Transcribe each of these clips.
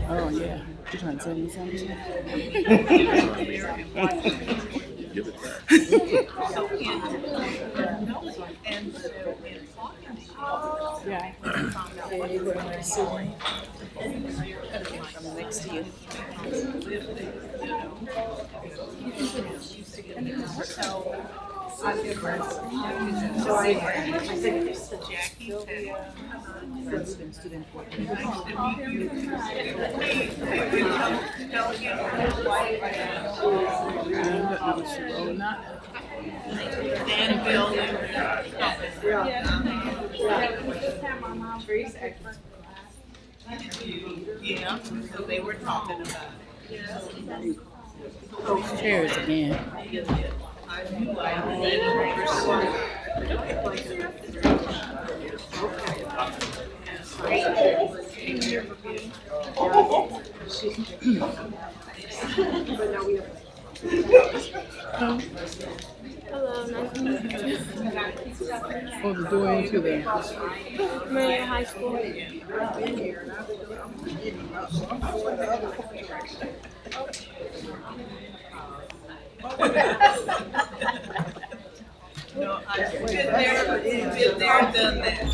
Oh, yeah. You trying to tell me something? Give it back. Yeah. I'm next to you. Student Yeah, so they were talking about chairs again. Hello, nice to meet you. Oh, the door into there. Peoria High School. No, I've been there, done that.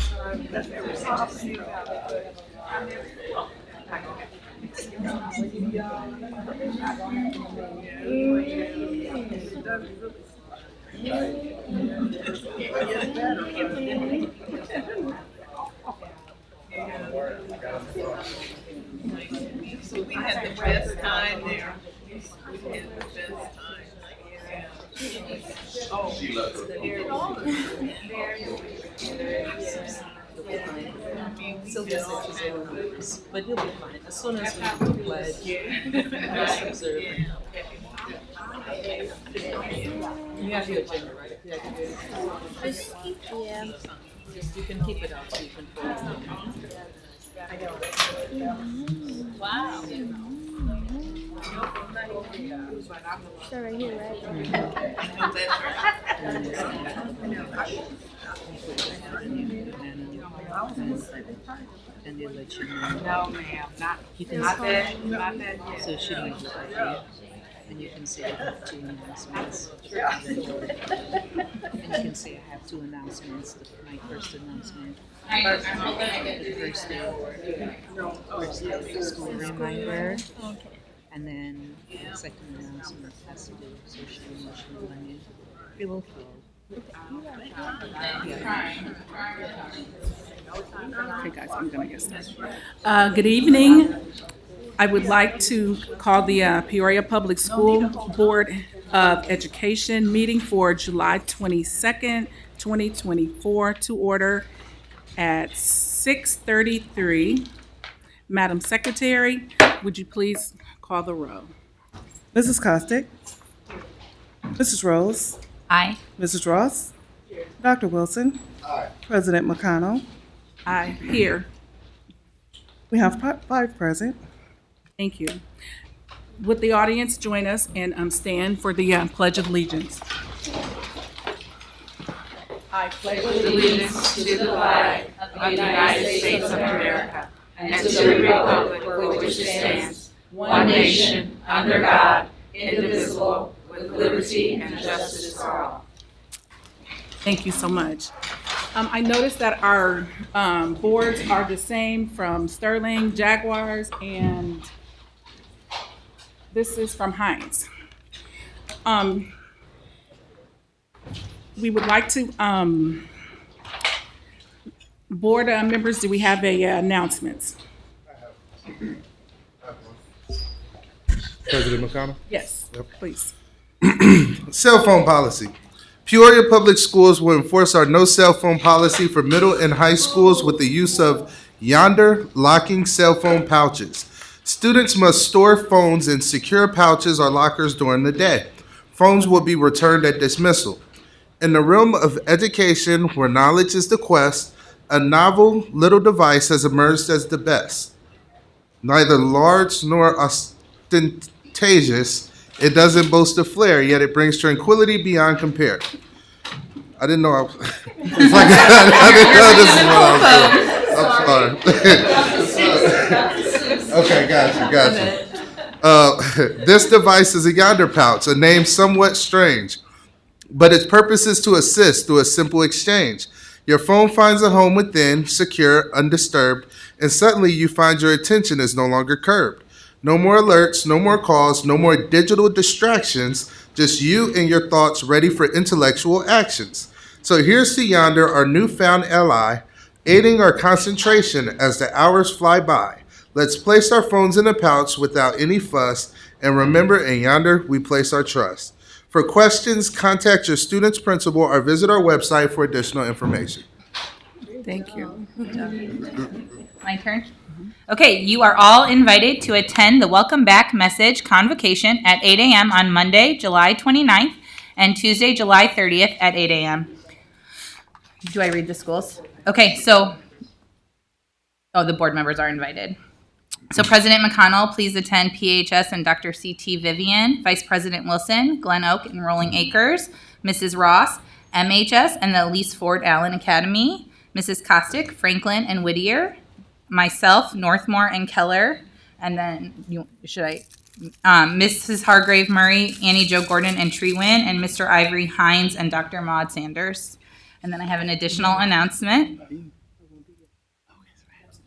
So we had the best time there. We had the best time. Oh, Sylvia said she's in the news, but you'll be fine. As soon as we do the pledge, just observe. You have your agenda, right? Yeah, I can do it. Yeah. Just, you can keep it up so you can follow. Wow. So right here, right? And they'll let you know. no, ma'am, not Not that, not that yet. So she didn't look like you. And you can say I have two announcements. And you can say I have two announcements. My first announcement. The first day of school reminder. And then the second announcement has to do with social and emotional learning. It will flow. Okay, guys, I'm gonna get started. Good evening. I would like to call the Peoria Public School Board of Education meeting for July 22nd, 2024 to order at 6:33. Madam Secretary, would you please call the roll? Mrs. Costick. Mrs. Rose. Aye. Mrs. Ross. Dr. Wilson. President McConnell. Aye, here. We have five present. Thank you. Would the audience join us and stand for the Pledge of Allegiance? I pledge Allegiance to the flag of the United States of America and to the republic for which it stands, one nation, under God, indivisible, with liberty and justice for all. Thank you so much. I noticed that our boards are the same from Sterling, Jaguars, and this is from Heinz. We would like to, board members, do we have a announcements? President McConnell? Yes, please. Cell phone policy. Peoria Public Schools will enforce our no cell phone policy for middle and high schools with the use of Yonder locking cell phone pouches. Students must store phones in secure pouches or lockers during the day. Phones will be returned at dismissal. In the realm of education, where knowledge is the quest, a novel little device has emerged as the best. Neither large nor ostentatious, It doesn't boast a flare, yet it brings tranquility beyond compare. I didn't know I was. It's like, I didn't know this is what I was doing. I'm sorry. Okay, gotcha. This device is a Yonder pouch, a name somewhat strange, but its purpose is to assist through a simple exchange. Your phone finds a home within, secure, undisturbed, and suddenly you find your attention is no longer curbed. No more alerts, no more calls, no more digital distractions, just you and your thoughts ready for intellectual actions. So here's to Yonder, our newfound ally, aiding our concentration as the hours fly by. Let's place our phones in a pouch without any fuss, and remember, in Yonder, we place our trust. For questions, contact your student's principal or visit our website for additional information. Thank you. My turn? Okay, you are all invited to attend the Welcome Back Message Convocation at 8 a.m. on Monday, July 29th, and Tuesday, July 30th at 8 a.m. Do I read the schools? Okay, the board members are invited. So President McConnell, please attend PHS and Dr. C.T. Vivian. Vice President Wilson, Glen Oak and Rolling Acres. Mrs. Ross, MHS and the Elise Ford Allen Academy. Mrs. Kostick, Franklin and Whittier. Myself, Northmore and Keller. And then, Mrs. Hargrave Murray, Annie Jo Gordon and Treewin, and Mr. Ivory Hines and Dr. Maud Sanders. And then I have an additional announcement.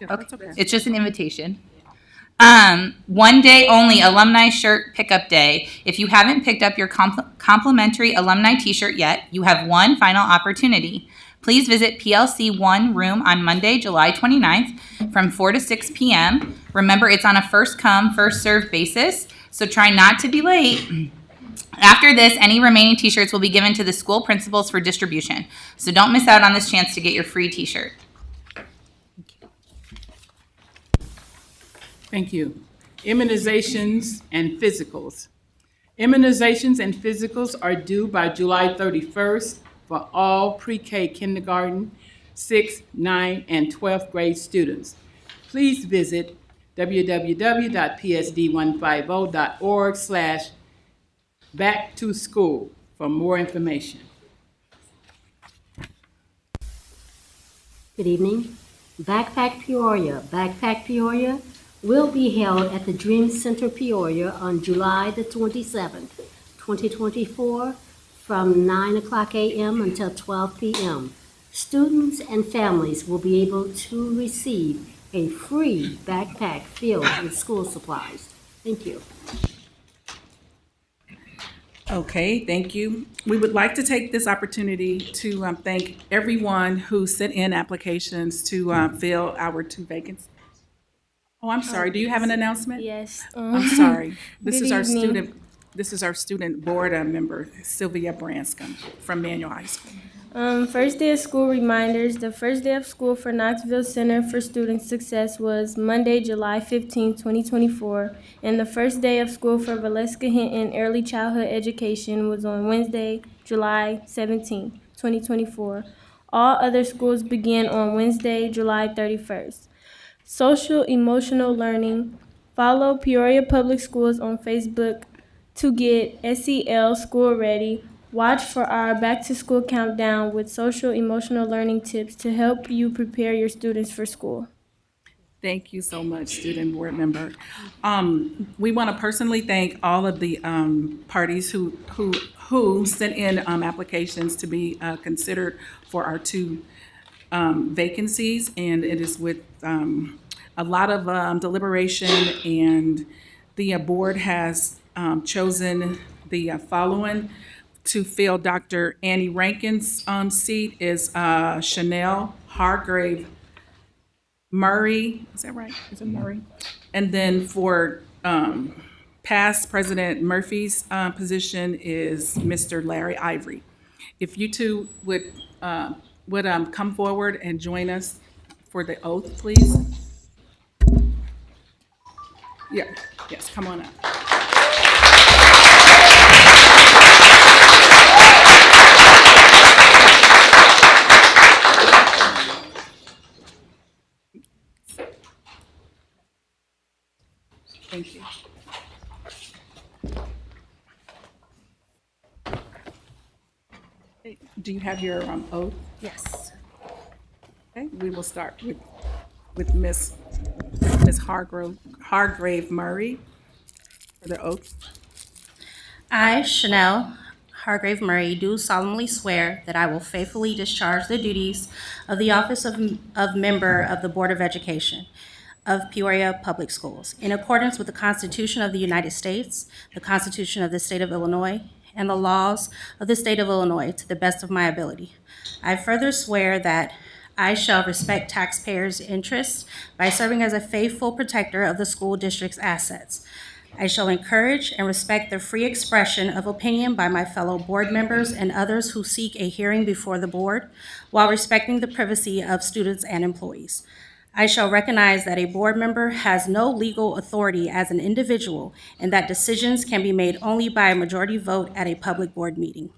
Okay, it's just an invitation. One day only alumni shirt pickup day. If you haven't picked up your complimentary alumni t-shirt yet, you have one final opportunity. Please visit PLC 1 room on Monday, July 29th from 4 to 6 p.m. Remember, it's on a first come, first served basis, so try not to be late. After this, any remaining t-shirts will be given to the school principals for distribution. So don't miss out on this chance to get your free t-shirt. Thank you. Immunizations and physicals. Immunizations and physicals are due by July 31st for all pre-K kindergarten, 6th, 9th, and 12th grade students. Please visit www.psd150.org/backtoschool for more information. Good evening. Backpack Peoria will be held at the Dream Center Peoria on July the 27th, 2024, from 9 o'clock a.m. until 12 p.m. Students and families will be able to receive a free backpack filled with school supplies. Thank you. Okay, thank you. We would like to take this opportunity to thank everyone who sent in applications to fill our 2 vacancies. Oh, I'm sorry. Do you have an announcement? Yes. I'm sorry. This Good is our evening. student. This is our student board member, Sylvia Branscombe from Manual High School. First day of school reminders. The first day of school for Knoxville Center for Student Success was Monday, July 15, 2024, and the first day of school for Valeska Hinton Early Childhood Education was on Wednesday, July 17, 2024. All other schools begin on Wednesday, July 31st. Social emotional learning. Follow Peoria Public Schools on Facebook to get SEL School Ready. Watch for our back to school countdown with social emotional learning tips to help you prepare your students for school. Thank you so much, student board member. We want to personally thank all of the parties who sent in applications to be considered for our 2 vacancies, and it is with a lot of deliberation, and the board has chosen the following. To fill Dr. Annie Rankin's seat is Chanel Hargrave Murray. Is that right? Is it Murray? And then for past President Murphy's position is Mr. Larry Ivory. If you two would come forward and join us for the oath, please. Yeah. Yes. Come on up. Thank you. Do you have your oath? Yes. Okay, we will start with Miss Hargrave Murray for the oath. I, Chanel Hargrave Murray, do solemnly swear that I will faithfully discharge the duties of the office of member of the Board of Education of Peoria Public Schools in accordance with the Constitution of the United States, the Constitution of the State of Illinois, and the laws of the State of Illinois to the best of my ability. I further swear that I shall respect taxpayers' interests by serving as a faithful protector of the school district's assets. I shall encourage and respect the free expression of opinion by my fellow board members and others who seek a hearing before the board, while respecting the privacy of students and employees. I shall recognize that a board member has no legal authority as an individual and that decisions can be made only by a majority vote at a public board meeting.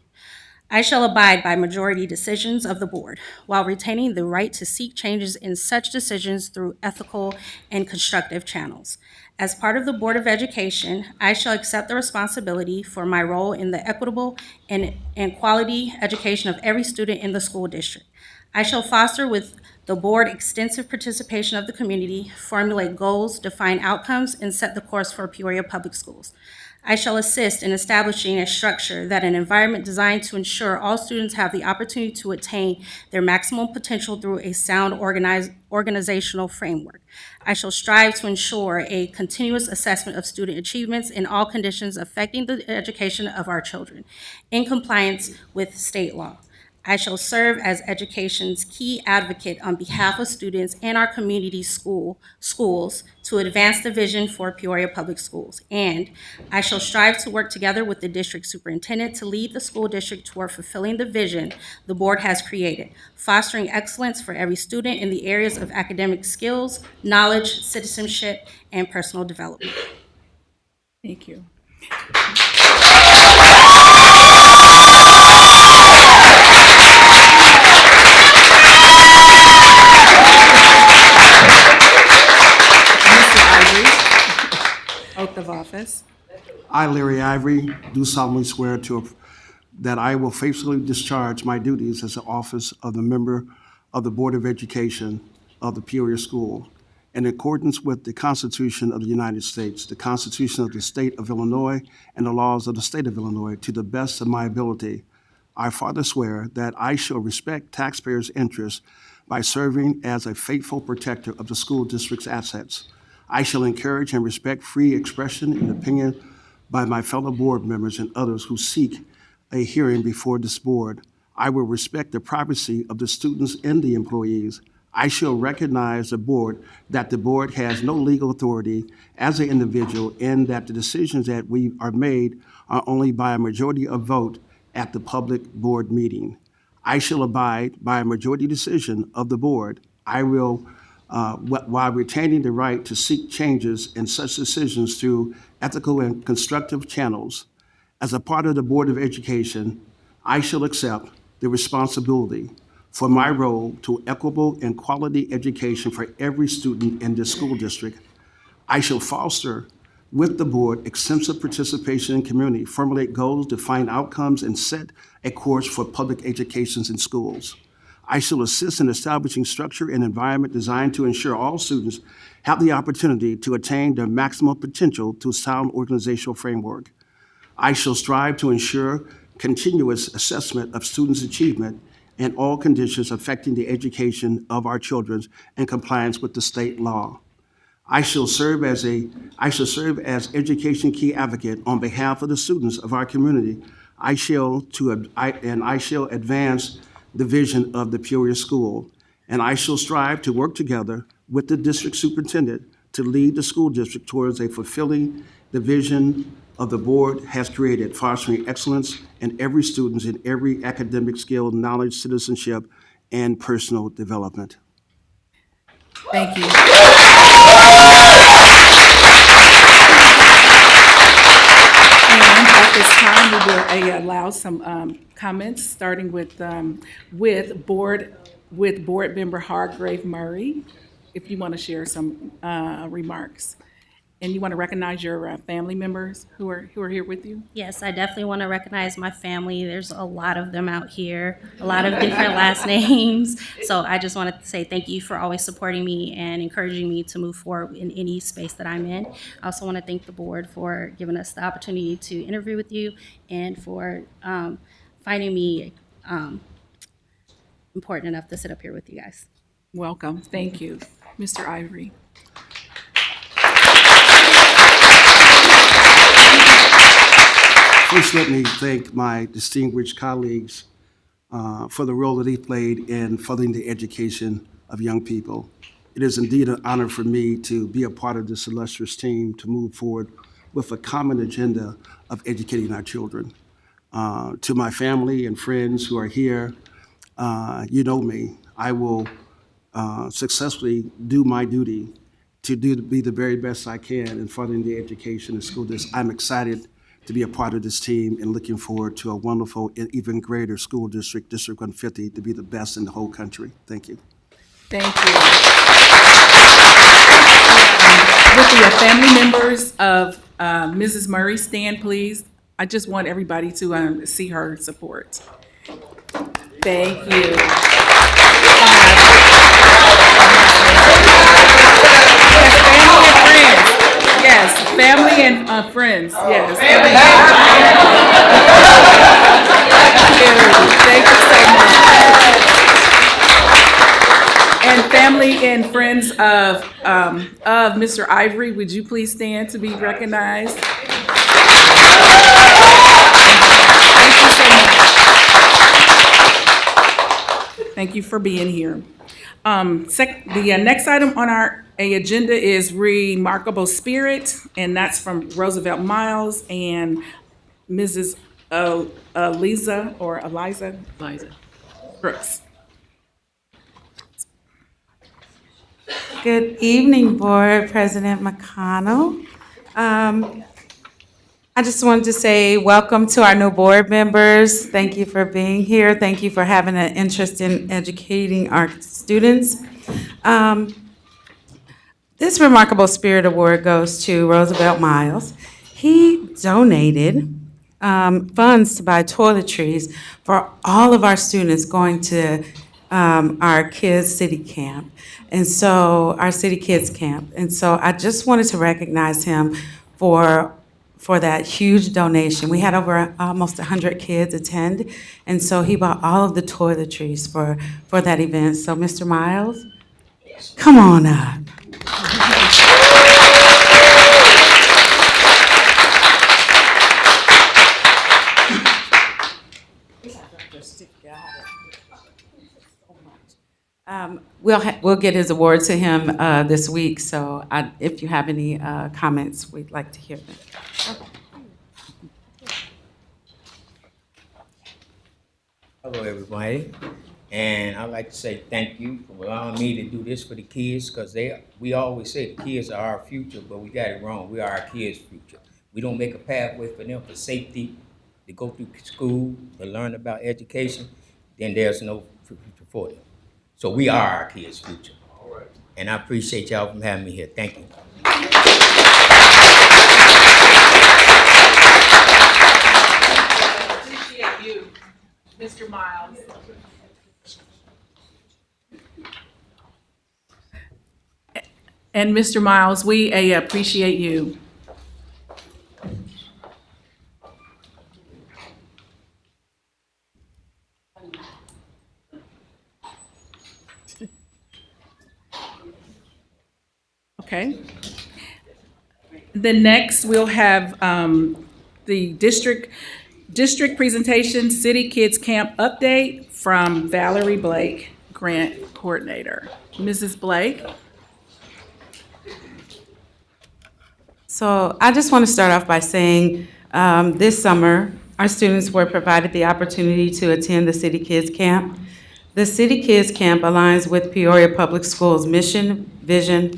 I shall abide by majority decisions of the board while retaining the right to seek changes in such decisions through ethical and constructive channels. As part of the Board of Education, I shall accept the responsibility for my role in the equitable and quality education of every student in the school district. I shall foster with the board extensive participation of the community, formulate goals, define outcomes, and set the course for Peoria Public Schools. I shall assist in establishing a structure that an environment designed to ensure all students have the opportunity to attain their maximum potential through a sound organizational framework. I shall strive to ensure a continuous assessment of student achievements in all conditions affecting the education of our children, in compliance with state law. I shall serve as education's key advocate on behalf of students and our community schools to advance the vision for Peoria Public Schools. And I shall strive to work together with the district superintendent to lead the school district toward fulfilling the vision the board has created, fostering excellence for every student in the areas of academic skills, knowledge, citizenship, and personal development. Thank you. Mr. Ivory, oath of office. I, Larry Ivory, do solemnly swear that I will faithfully discharge my duties as the office of the member of the Board of Education of the Peoria School in accordance with the Constitution of the United States, the Constitution of the State of Illinois, and the laws of the State of Illinois to the best of my ability. I further swear that I shall respect taxpayers' interests by serving as a faithful protector of the school district's assets. I shall encourage and respect free expression and opinion by my fellow board members and others who seek a hearing before this board. I will respect the privacy of the students and the employees. I shall recognize that the board has no legal authority as an individual and that the decisions that we are made are only by a majority of vote at the public board meeting. I shall abide by a majority decision of the board. I will, while retaining the right to seek changes in such decisions through ethical and constructive channels. As a part of the Board of Education, I shall accept the responsibility for my role to equitable and quality education for every student in this school district. I shall foster with the board extensive participation in community, formulate goals, define outcomes, and set a course for public educations in schools. I shall assist in establishing structure and environment designed to ensure all students have the opportunity to attain their maximum potential through sound organizational framework. I shall strive to ensure continuous assessment of students' achievement in all conditions affecting the education of our children in compliance with the state law. I shall serve as education key advocate on behalf of the students of our community. I shall advance the vision of the Peoria School, and I shall strive to work together with the district superintendent to lead the school district towards a fulfilling the vision of the board has created, fostering excellence in every student in every academic skill, knowledge, citizenship, and personal development. Thank you. And at this time, we will allow some comments, starting with board member Hargrave Murray, if you want to share some remarks. And you want to recognize your family members who are here with you? Yes, I definitely want to recognize my family. There's a lot of them out here, a lot of different last names. So I just wanted to say thank you for always supporting me and encouraging me to move forward in any space that I'm in. I also want to thank the board for giving us the opportunity to interview with you and for finding me important enough to sit up here with you guys. Welcome. Thank you. Mr. Ivory. First, let me thank my distinguished colleagues for the role that they played in furthering the education of young people. It is indeed an honor for me to be a part of this illustrious team to move forward with a common agenda of educating our children. To my family and friends who are here, you know me. I will successfully do my duty to be the very best I can in furthering the education of school districts. I'm excited to be a part of this team and looking forward to a wonderful and even greater school district, District 150, to be the best in the whole country. Thank you. Thank you. With the family members of Mrs. Murray stand, please. I just want everybody to see her support. Thank you. Yes, family and friends. Yes. Thank you so much. And family and friends of Mr. Ivory, would you please stand to be recognized? Thank you so much. Thank you for being here. The next item on our agenda is Remarkable Spirit, and that's from Roosevelt Miles and Mrs. Eliza Brooks. Good evening, Board President McConnell. I just wanted to say welcome to our new board members. Thank you for being here. Thank you for having an interest in educating our students. This Remarkable Spirit Award goes to Roosevelt Miles. He donated funds to buy toiletries for all of our students going to our kids' city camp. And so, our city kids camp. And so I just wanted to recognize him for that huge donation. We had over almost 100 kids attend, and so he bought all of the toiletries for that event. So, Mr. Miles, come on up. We'll get his award to him this week, so if you have any comments, we'd like to hear them. Hello, everybody, and I'd like to say thank you for allowing me to do this for the kids, because we always say the kids are our future, but we got it wrong. We are our kids' future. We don't make a pathway for them for safety, to go through school, to learn about education, then there's no future for them. So we are our kids' future. And I appreciate y'all for having me here. Thank you. Appreciate you, Mr. Miles. And Mr. Miles, we appreciate you. Okay. Then next, we'll have the district presentation, City Kids Camp update from Valerie Blake, Grant Coordinator. Mrs. Blake? So I just want to start off by saying this summer, our students were provided the opportunity to attend the City Kids Camp. The City Kids Camp aligns with Peoria Public Schools' mission, vision,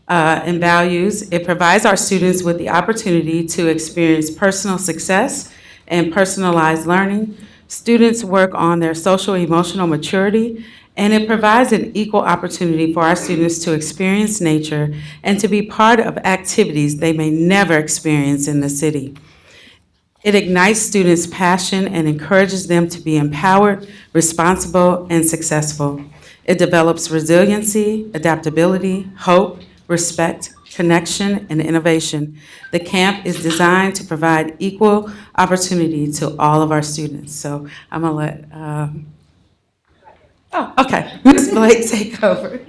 and values. It provides our students with the opportunity to experience personal success and personalized learning. Students work on their social emotional maturity and it provides an equal opportunity for our students to experience nature and to be part of activities they may never experience in the city. It ignites students' passion and encourages them to be empowered, responsible, and successful. It develops resiliency, adaptability, hope, respect, connection, and innovation. The camp is designed to provide equal opportunity to all of our students. So I'm gonna let, Ms. Blake take over.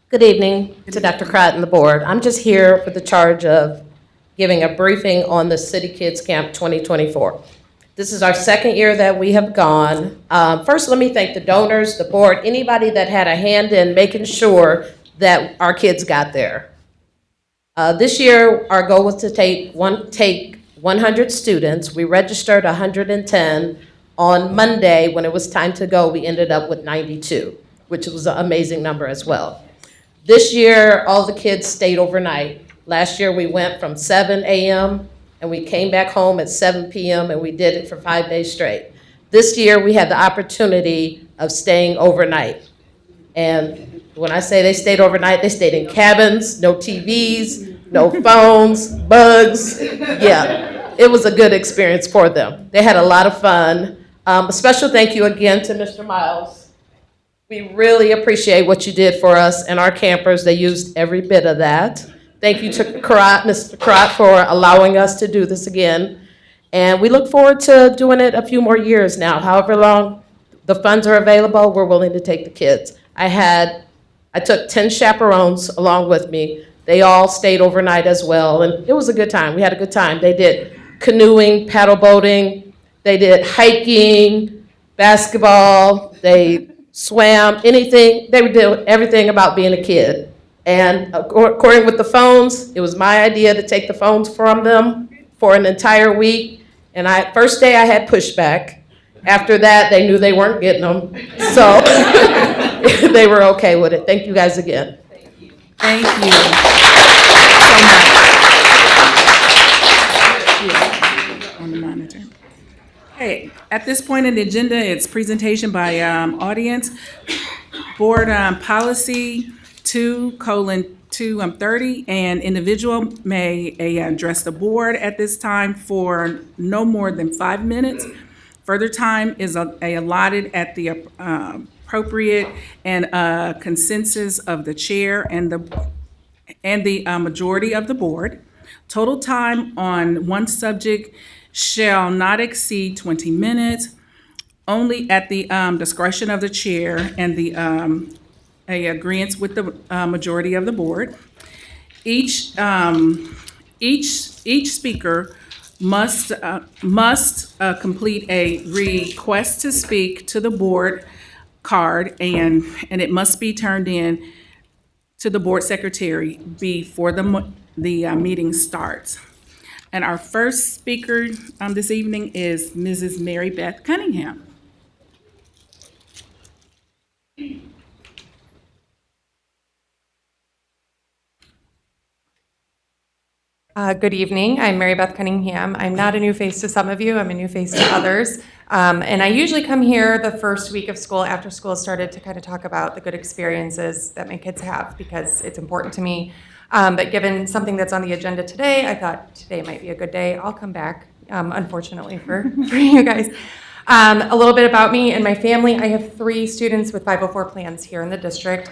Good evening to Dr. Crott and the board. I'm just here for the charge of giving a briefing on the City Kids Camp 2024. This is our second year that we have gone. First, let me thank the donors, the board, anybody that had a hand in making sure that our kids got there. This year, our goal was to take 100 students. We registered 110. On Monday, when it was time to go, we ended up with 92, which was an amazing number as well. This year, all the kids stayed overnight. Last year, we went from 7 a.m. and we came back home at 7 p.m. and we did it for 5 days straight. This year, we had the opportunity of staying overnight. And when I say they stayed overnight, they stayed in cabins, no TVs, no phones, bugs. Yeah, it was a good experience for them. They had a lot of fun. A special thank you again to Mr. Miles. We really appreciate what you did for us and our campers. They used every bit of that. Thank you to Mr. Crott, for allowing us to do this again. And we look forward to doing it a few more years now. However long the funds are available, we're willing to take the kids. I took 10 chaperones along with me. They all stayed overnight as well, and it was a good time. We had a good time. They did canoeing, paddle boating, they did hiking, basketball, they swam, anything. They would do everything about being a kid. And according with the phones, it was my idea to take the phones from them for an entire week. And first day I had pushback. After that, they knew they weren't getting them. So they were okay with it. Thank you guys again. Thank you so much. On the monitor. Okay, at this point in the agenda, it's presentation by audience. Board Policy 2:230, and individual may address the board at this time for no more than 5 minutes. Further time is allotted at the appropriate and consensus of the chair and the majority of the board. Total time on one subject shall not exceed 20 minutes, only at the discretion of the chair and the agreement with the majority of the board. Each speaker must complete a request to speak to the board card, and it must be turned in to the board secretary before the meeting starts. And our first speaker this evening is Mrs. Mary Beth Cunningham. Good evening. I'm Mary Beth Cunningham. I'm not a new face to some of you. I'm a new face to others. And I usually come here the first week of school after school started to kind of talk about the good experiences that my kids have, because it's important to me. But given something that's on the agenda today, I thought today might be a good day. I'll come back, unfortunately for you guys. A little bit about me and my family. I have 3 students with 504 plans here in the district.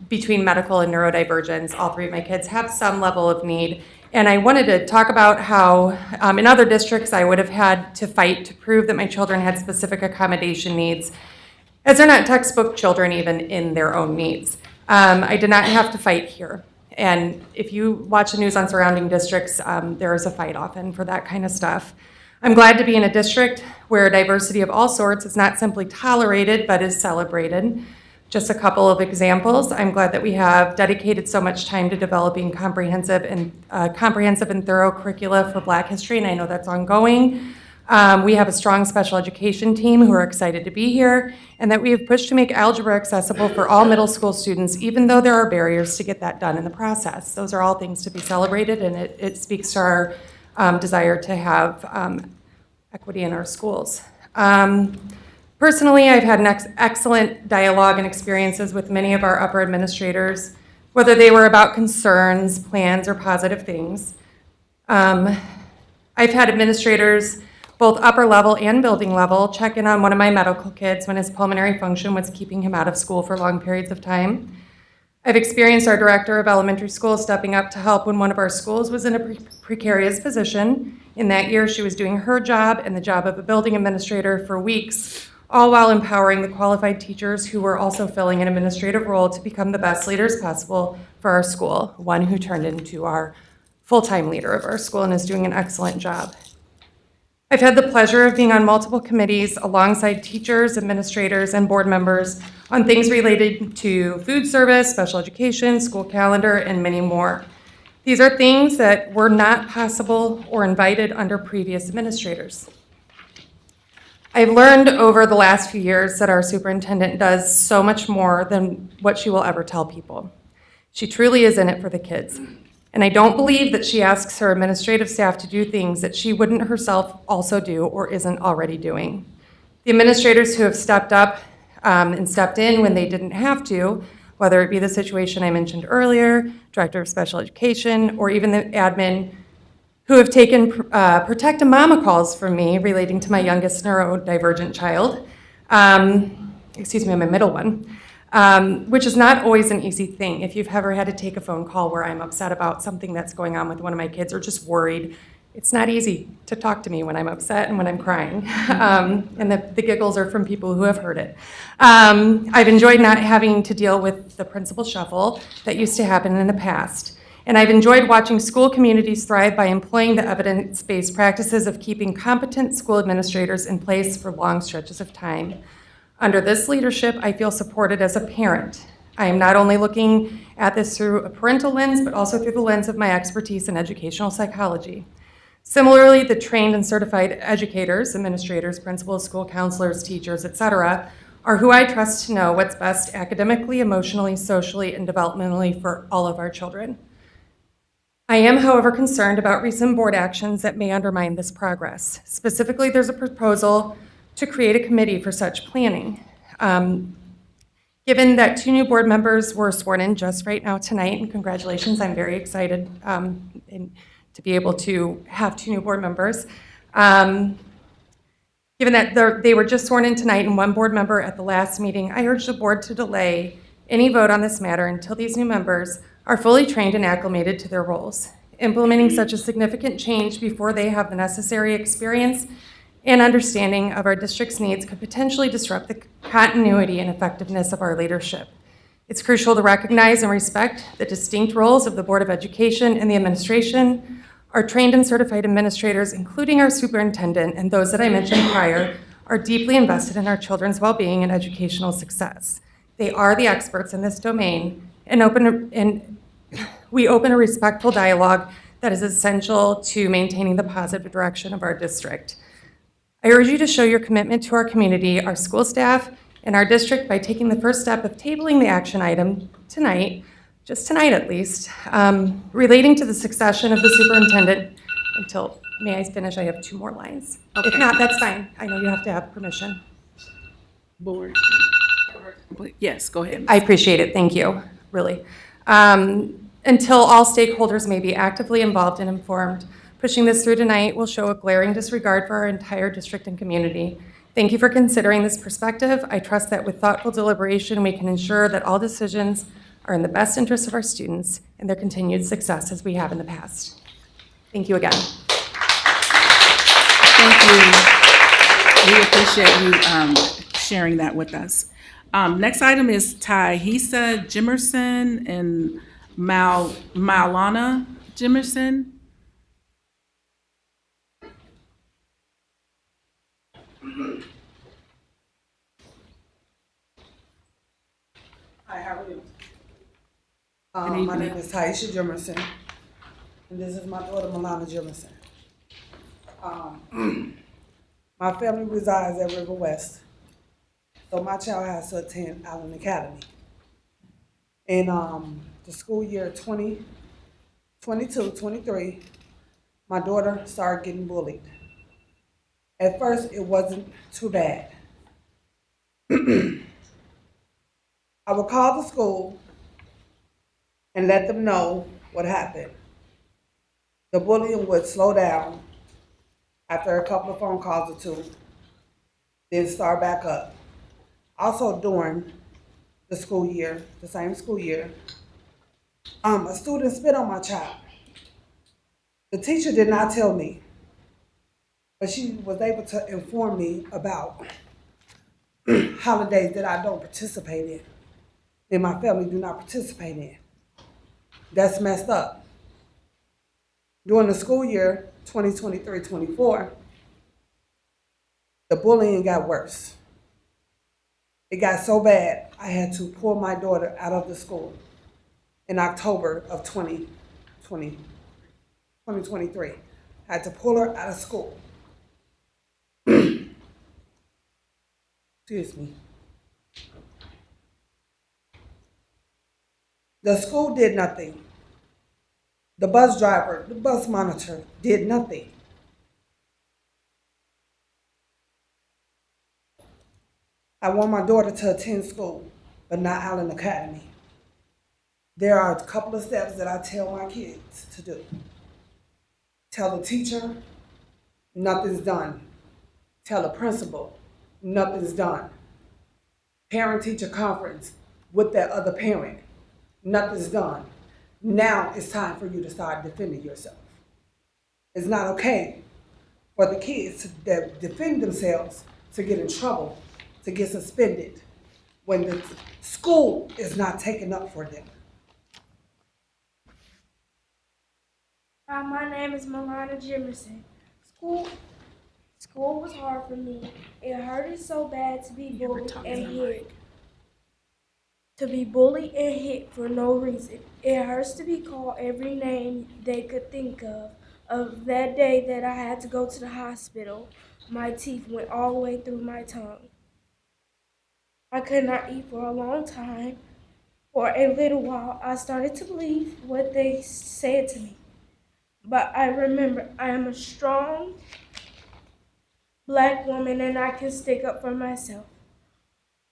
Between medical and neurodivergence, all 3 of my kids have some level of need. And I wanted to talk about how in other districts I would have had to fight to prove that my children had specific accommodation needs, as they're not textbook children even in their own needs. I did not have to fight here. And if you watch the news on surrounding districts, there is a fight often for that kind of stuff. I'm glad to be in a district where diversity of all sorts is not simply tolerated, but is celebrated. Just a couple of examples. I'm glad that we have dedicated so much time to developing comprehensive and thorough curricula for Black history, and I know that's ongoing. We have a strong special education team who are excited to be here, and that we have pushed to make algebra accessible for all middle school students, even though there are barriers to get that done in the process. Those are all things to be celebrated, and it speaks to our desire to have equity in our schools. Personally, I've had an excellent dialogue and experiences with many of our upper administrators, whether they were about concerns, plans, or positive things. I've had administrators, both upper level and building level, check in on one of my medical kids when his pulmonary function was keeping him out of school for long periods of time. I've experienced our director of elementary school stepping up to help when one of our schools was in a precarious position. In that year, she was doing her job and the job of a building administrator for weeks, all while empowering the qualified teachers who were also filling an administrative role to become the best leaders possible for our school, one who turned into our full-time leader of our school and is doing an excellent job. I've had the pleasure of being on multiple committees alongside teachers, administrators, and board members on things related to food service, special education, school calendar, and many more. These are things that were not possible or invited under previous administrators. I've learned over the last few years that our superintendent does so much more than what she will ever tell people. She truly is in it for the kids. And I don't believe that she asks her administrative staff to do things that she wouldn't herself also do or isn't already doing. The administrators who have stepped up and stepped in when they didn't have to, whether it be the situation I mentioned earlier, director of special education, or even the admin who have taken protect a mama calls from me relating to my youngest neurodivergent child, my middle one, which is not always an easy thing. If you've ever had to take a phone call where I'm upset about something that's going on with one of my kids or just worried, it's not easy to talk to me when I'm upset and when I'm crying. And the giggles are from people who have heard it. I've enjoyed not having to deal with the principal shuffle that used to happen in the past. And I've enjoyed watching school communities thrive by employing the evidence-based practices of keeping competent school administrators in place for long stretches of time. Under this leadership, I feel supported as a parent. I am not only looking at this through a parental lens, but also through the lens of my expertise in educational psychology. Similarly, the trained and certified educators, administrators, principals, school counselors, teachers, etc., are who I trust to know what's best academically, emotionally, socially, and developmentally for all of our children. I am, however, concerned about recent board actions that may undermine this progress. Specifically, there's a proposal to create a committee for such planning. Given that 2 new board members were sworn in just right now tonight, and congratulations, I'm very excited to be able to have 2 new board members. Given that they were just sworn in tonight and 1 board member at the last meeting, I urge the board to delay any vote on this matter until these new members are fully trained and acclimated to their roles. Implementing such a significant change before they have the necessary experience and understanding of our district's needs could potentially disrupt the continuity and effectiveness of our leadership. It's crucial to recognize and respect the distinct roles of the Board of Education and the administration. Our trained and certified administrators, including our superintendent and those that I mentioned prior, are deeply invested in our children's well-being and educational success. They are the experts in this domain, and we open a respectful dialogue that is essential to maintaining the positive direction of our district. I urge you to show your commitment to our community, our school staff, and our district by taking the first step of tabling the action item tonight, just tonight at least, relating to the succession of the superintendent until, may I finish? I have 2 more lines. Okay. If not, that's fine. I know you have to have permission. Board. Yes, go ahead. I appreciate it, thank you, really. Until all stakeholders may be actively involved and informed. Pushing this through tonight will show a glaring disregard for our entire district and community. Thank you for considering this perspective. I trust that with thoughtful deliberation, we can ensure that all decisions are in the best interest of our students and their continued success as we have in the past. Thank you again. Thank you. We appreciate you sharing that with us. Next item is Tahisa Jimerson and Maulana Jimerson. Hi, how are you? Good My name evening. is Taisha Jimerson, and this is my daughter, Milana Jimerson. My family resides at River West, so my child has to attend Allen Academy. In the school year 2022-23, my daughter started getting bullied. At first, it wasn't too bad. I would call the school and let them know what happened. The bullying would slow down after a couple of phone calls or two, then start back up. Also during the school year, the same school year, a student spit on my child. The teacher did not tell me, but she was able to inform me about holidays that I don't participate in, and my family do not participate in. That's messed up. During the school year 2023-24, the bullying got worse. It got so bad, I had to pull my daughter out of the school in October of 2023. I had to pull her out of school. Excuse me. The school did nothing. The bus driver, the bus monitor did nothing. I want my daughter to attend school, but not Allen Academy. There are a couple of steps that I tell my kids to do. Tell the teacher, nothing's done. Tell the principal, nothing's done. Parent-teacher conference with that other parent, nothing's done. Now it's time for you to start defending yourself. It's not okay for the kids to defend themselves to get in trouble, to get suspended, when the school is not taking up for them. My name is Milana Jimerson. School was hard for me. It hurted so bad to be bullied and hit. To be bullied and hit for no reason. It hurts to be called every name they could think of. Of that day that I had to go to the hospital, my teeth went all the way through my tongue. I could not eat for a long time. For a little while, I started to believe what they said to me. But I remember I am a strong Black woman and I can stick up for myself.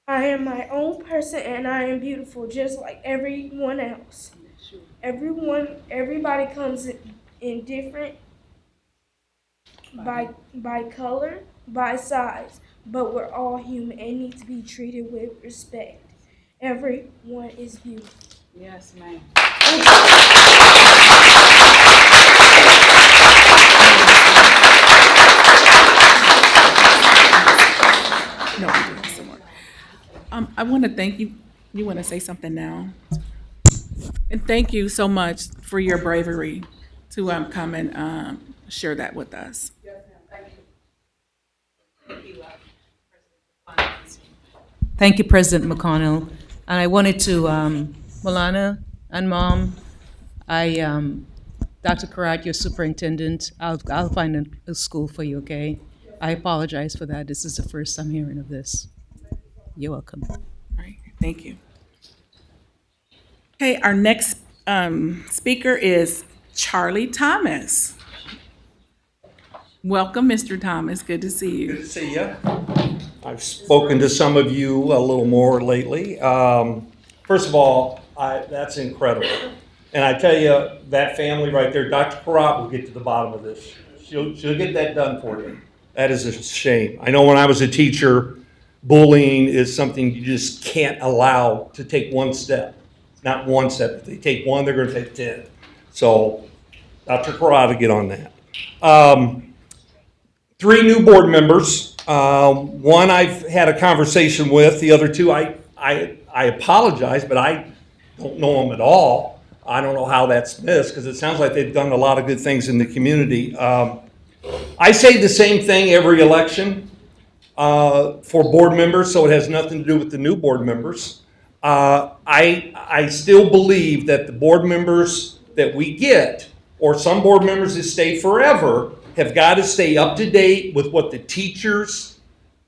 I am my own person and I am beautiful just like everyone else. Everybody comes in different by color, by size, but we're all human and need to be treated with respect. Everyone is beautiful. Yes, ma'am. No, we're doing some more. I want to thank you. You want to say something now? And thank you so much for your bravery to come and share that with us. Thank you, President McConnell. And I wanted to, Milana and Mom, Dr. Karat, your superintendent, I'll find a school for you, okay? I apologize for that. This is the first I'm hearing of this. You're welcome. All right, thank you. Okay, our next speaker is Charlie Thomas. Welcome, Mr. Thomas. Good to see you. Good to see you. I've spoken to some of you a little more lately. First of all, that's incredible. And I tell you, that family right there, Dr. Karat will get to the bottom of this. She'll get that done for you. That is a shame. I know when I was a teacher, bullying is something you just can't allow to take one step. Not one step. If they take one, they're going to take 10. So Dr. Karat will get on that. 3 new board members. One I've had a conversation with. The other 2, I apologize, but I don't know them at all. I don't know how that's missed because it sounds like they've done a lot of good things in the community. I say the same thing every election for board members, so it has nothing to do with the new board members. I still believe that the board members that we get, or some board members that stay forever, have got to stay up to date with what the teachers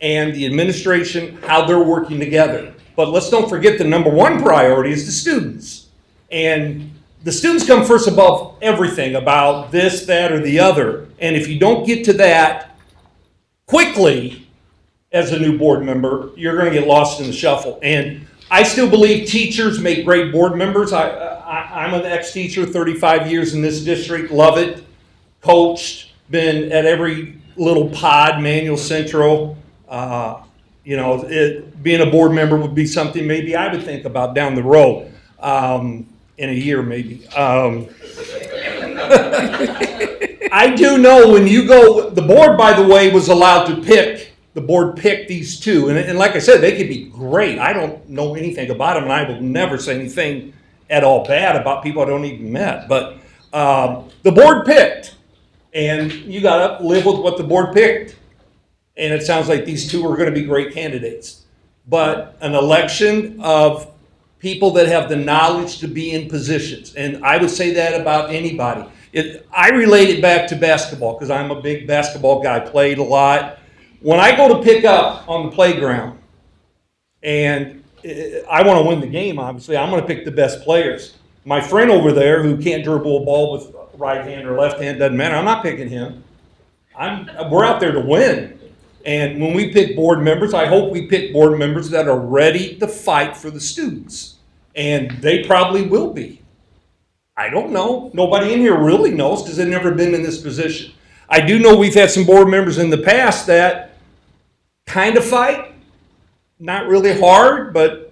and the administration, how they're working together. But let's don't forget the number one priority is the students. And the students come first above everything about this, that, or the other. And if you don't get to that quickly as a new board member, you're going to get lost in the shuffle. And I still believe teachers make great board members. I'm an ex-teacher, 35 years in this district, love it, coached, been at every little pod, Manual Central. Being a board member would be something maybe I would think about down the road, in a year maybe. I do know when you go, the board, by the way, was allowed to pick, the board picked these two. And like I said, they could be great. I don't know anything about them, and I will never say anything at all bad about people I don't even met. But the board picked, and you got to live with what the board picked. And it sounds like these two are going to be great candidates. But an election of people that have the knowledge to be in positions, and I would say that about anybody. I relate it back to basketball because I'm a big basketball guy, played a lot. When I go to pick up on the playground, and I want to win the game, obviously, I'm going to pick the best players. My friend over there who can't dribble a ball with right hand or left hand, doesn't matter, I'm not picking him. We're out there to win. And when we pick board members, I hope we pick board members that are ready to fight for the students. And they probably will be. I don't know. Nobody in here really knows because they've never been in this position. I do know we've had some board members in the past that kind of fight. Not really hard, but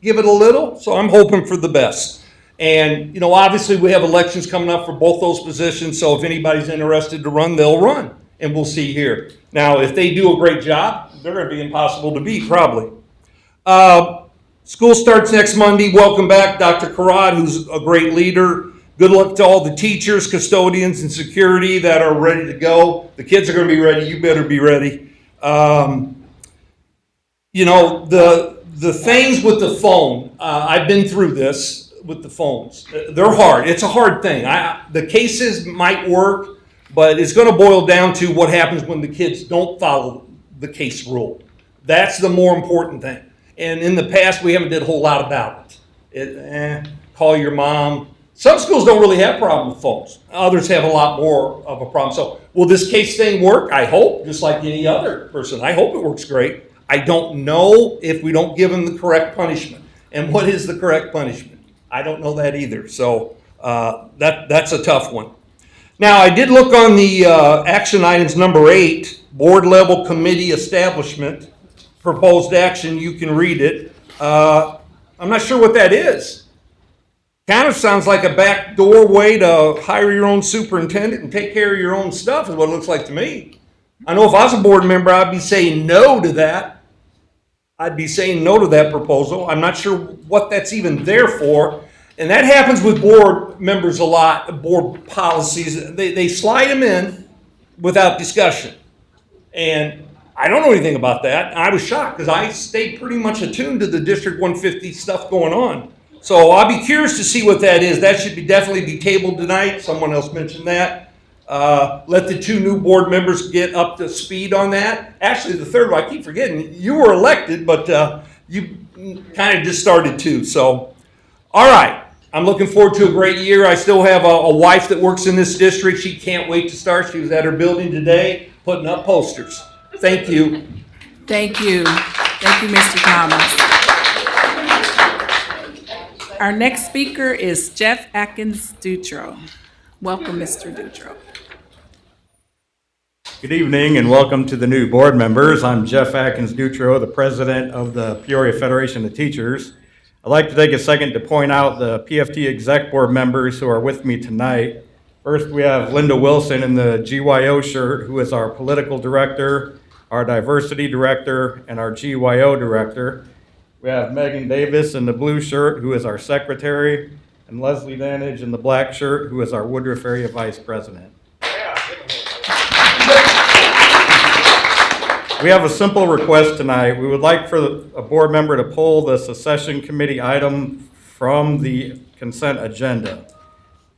give it a little. So I'm hoping for the best. And, obviously we have elections coming up for both those positions. So if anybody's interested to run, they'll run. And we'll see here. Now, if they do a great job, they're going to be impossible to beat, probably. School starts next Monday. Welcome back, Dr. Karad, who's a great leader. Good luck to all the teachers, custodians, and security that are ready to go. The kids are going to be ready. You better be ready. The things with the phone, I've been through this with the phones. They're hard. It's a hard thing. The cases might work, but it's going to boil down to what happens when the kids don't follow the case rule. That's the more important thing. And in the past, we haven't did a whole lot about it. Call your mom. Some schools don't really have a problem with phones. Others have a lot more of a problem. So will this case thing work? I hope, just like any other person. I hope it works great. I don't know if we don't give them the correct punishment. And what is the correct punishment? I don't know that either. So that's a tough one. Now, I did look on the action items number 8, board level committee establishment, proposed action. You can read it. I'm not sure what that is. Kind of sounds like a backdoor way to hire your own superintendent and take care of your own stuff is what it looks like to me. I know if I was a board member, I'd be saying no to that. I'd be saying no to that proposal. I'm not sure what that's even there for. And that happens with board members a lot, board policies. They slide them in without discussion. And I don't know anything about that. I was shocked because I stayed pretty much attuned to the District 150 stuff going on. So I'll be curious to see what that is. That should definitely be tabled tonight. Someone else mentioned that. Let the 2 new board members get up to speed on that. Actually, the third one, I keep forgetting, you were elected, but you kind of just started too. So, all right. I'm looking forward to a great year. I still have a wife that works in this district. She can't wait to start. She was at her building today putting up posters. Thank you. Thank you. Thank you, Mr. Thomas. Our next speaker is Jeff Atkins Dutro. Welcome, Mr. Dutro. Good evening and welcome to the new board members. I'm Jeff Atkins Dutro, the president of the Peoria Federation of Teachers. I'd like to take a second to point out the PFT exec board members who are with me tonight. First, we have Linda Wilson in the GYO shirt, who is our political director, our diversity director, and our GYO director. We have Megan Davis in the blue shirt, who is our secretary, and Leslie Danage in the black shirt, who is our Woodruff area vice president. We have a simple request tonight. We would like for a board member to pull the secession committee item from the consent agenda.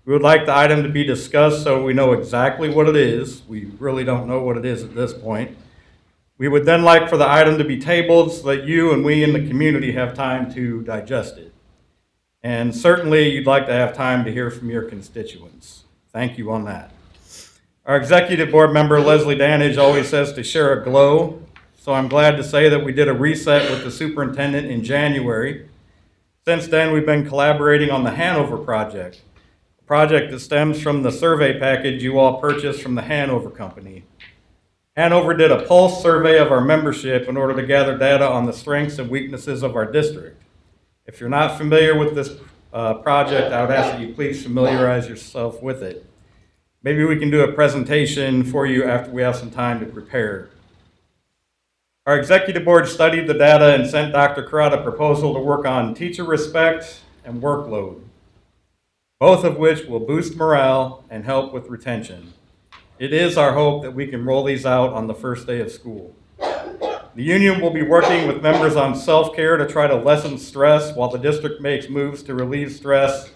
We would like the item to be discussed so we know exactly what it is. We really don't know what it is at this point. We would then like for the item to be tabled so that you and we in the community have time to digest it. And certainly, you'd like to have time to hear from your constituents. Thank you on that. Our executive board member, Leslie Danage, always says to share a glow, so I'm glad to say that we did a reset with the superintendent in January. Since then, we've been collaborating on the Hanover project, a project that stems from the survey package you all purchased from the Hanover Company. Hanover did a pulse survey of our membership in order to gather data on the strengths and weaknesses of our district. If you're not familiar with this project, I would ask that you please familiarize yourself with it. Maybe we can do a presentation for you after we have some time to prepare. Our executive board studied the data and sent Dr. Carrott a proposal to work on teacher respect and workload, both of which will boost morale and help with retention. It is our hope that we can roll these out on the first day of school. The union will be working with members on self-care to try to lessen stress while the district makes moves to relieve stress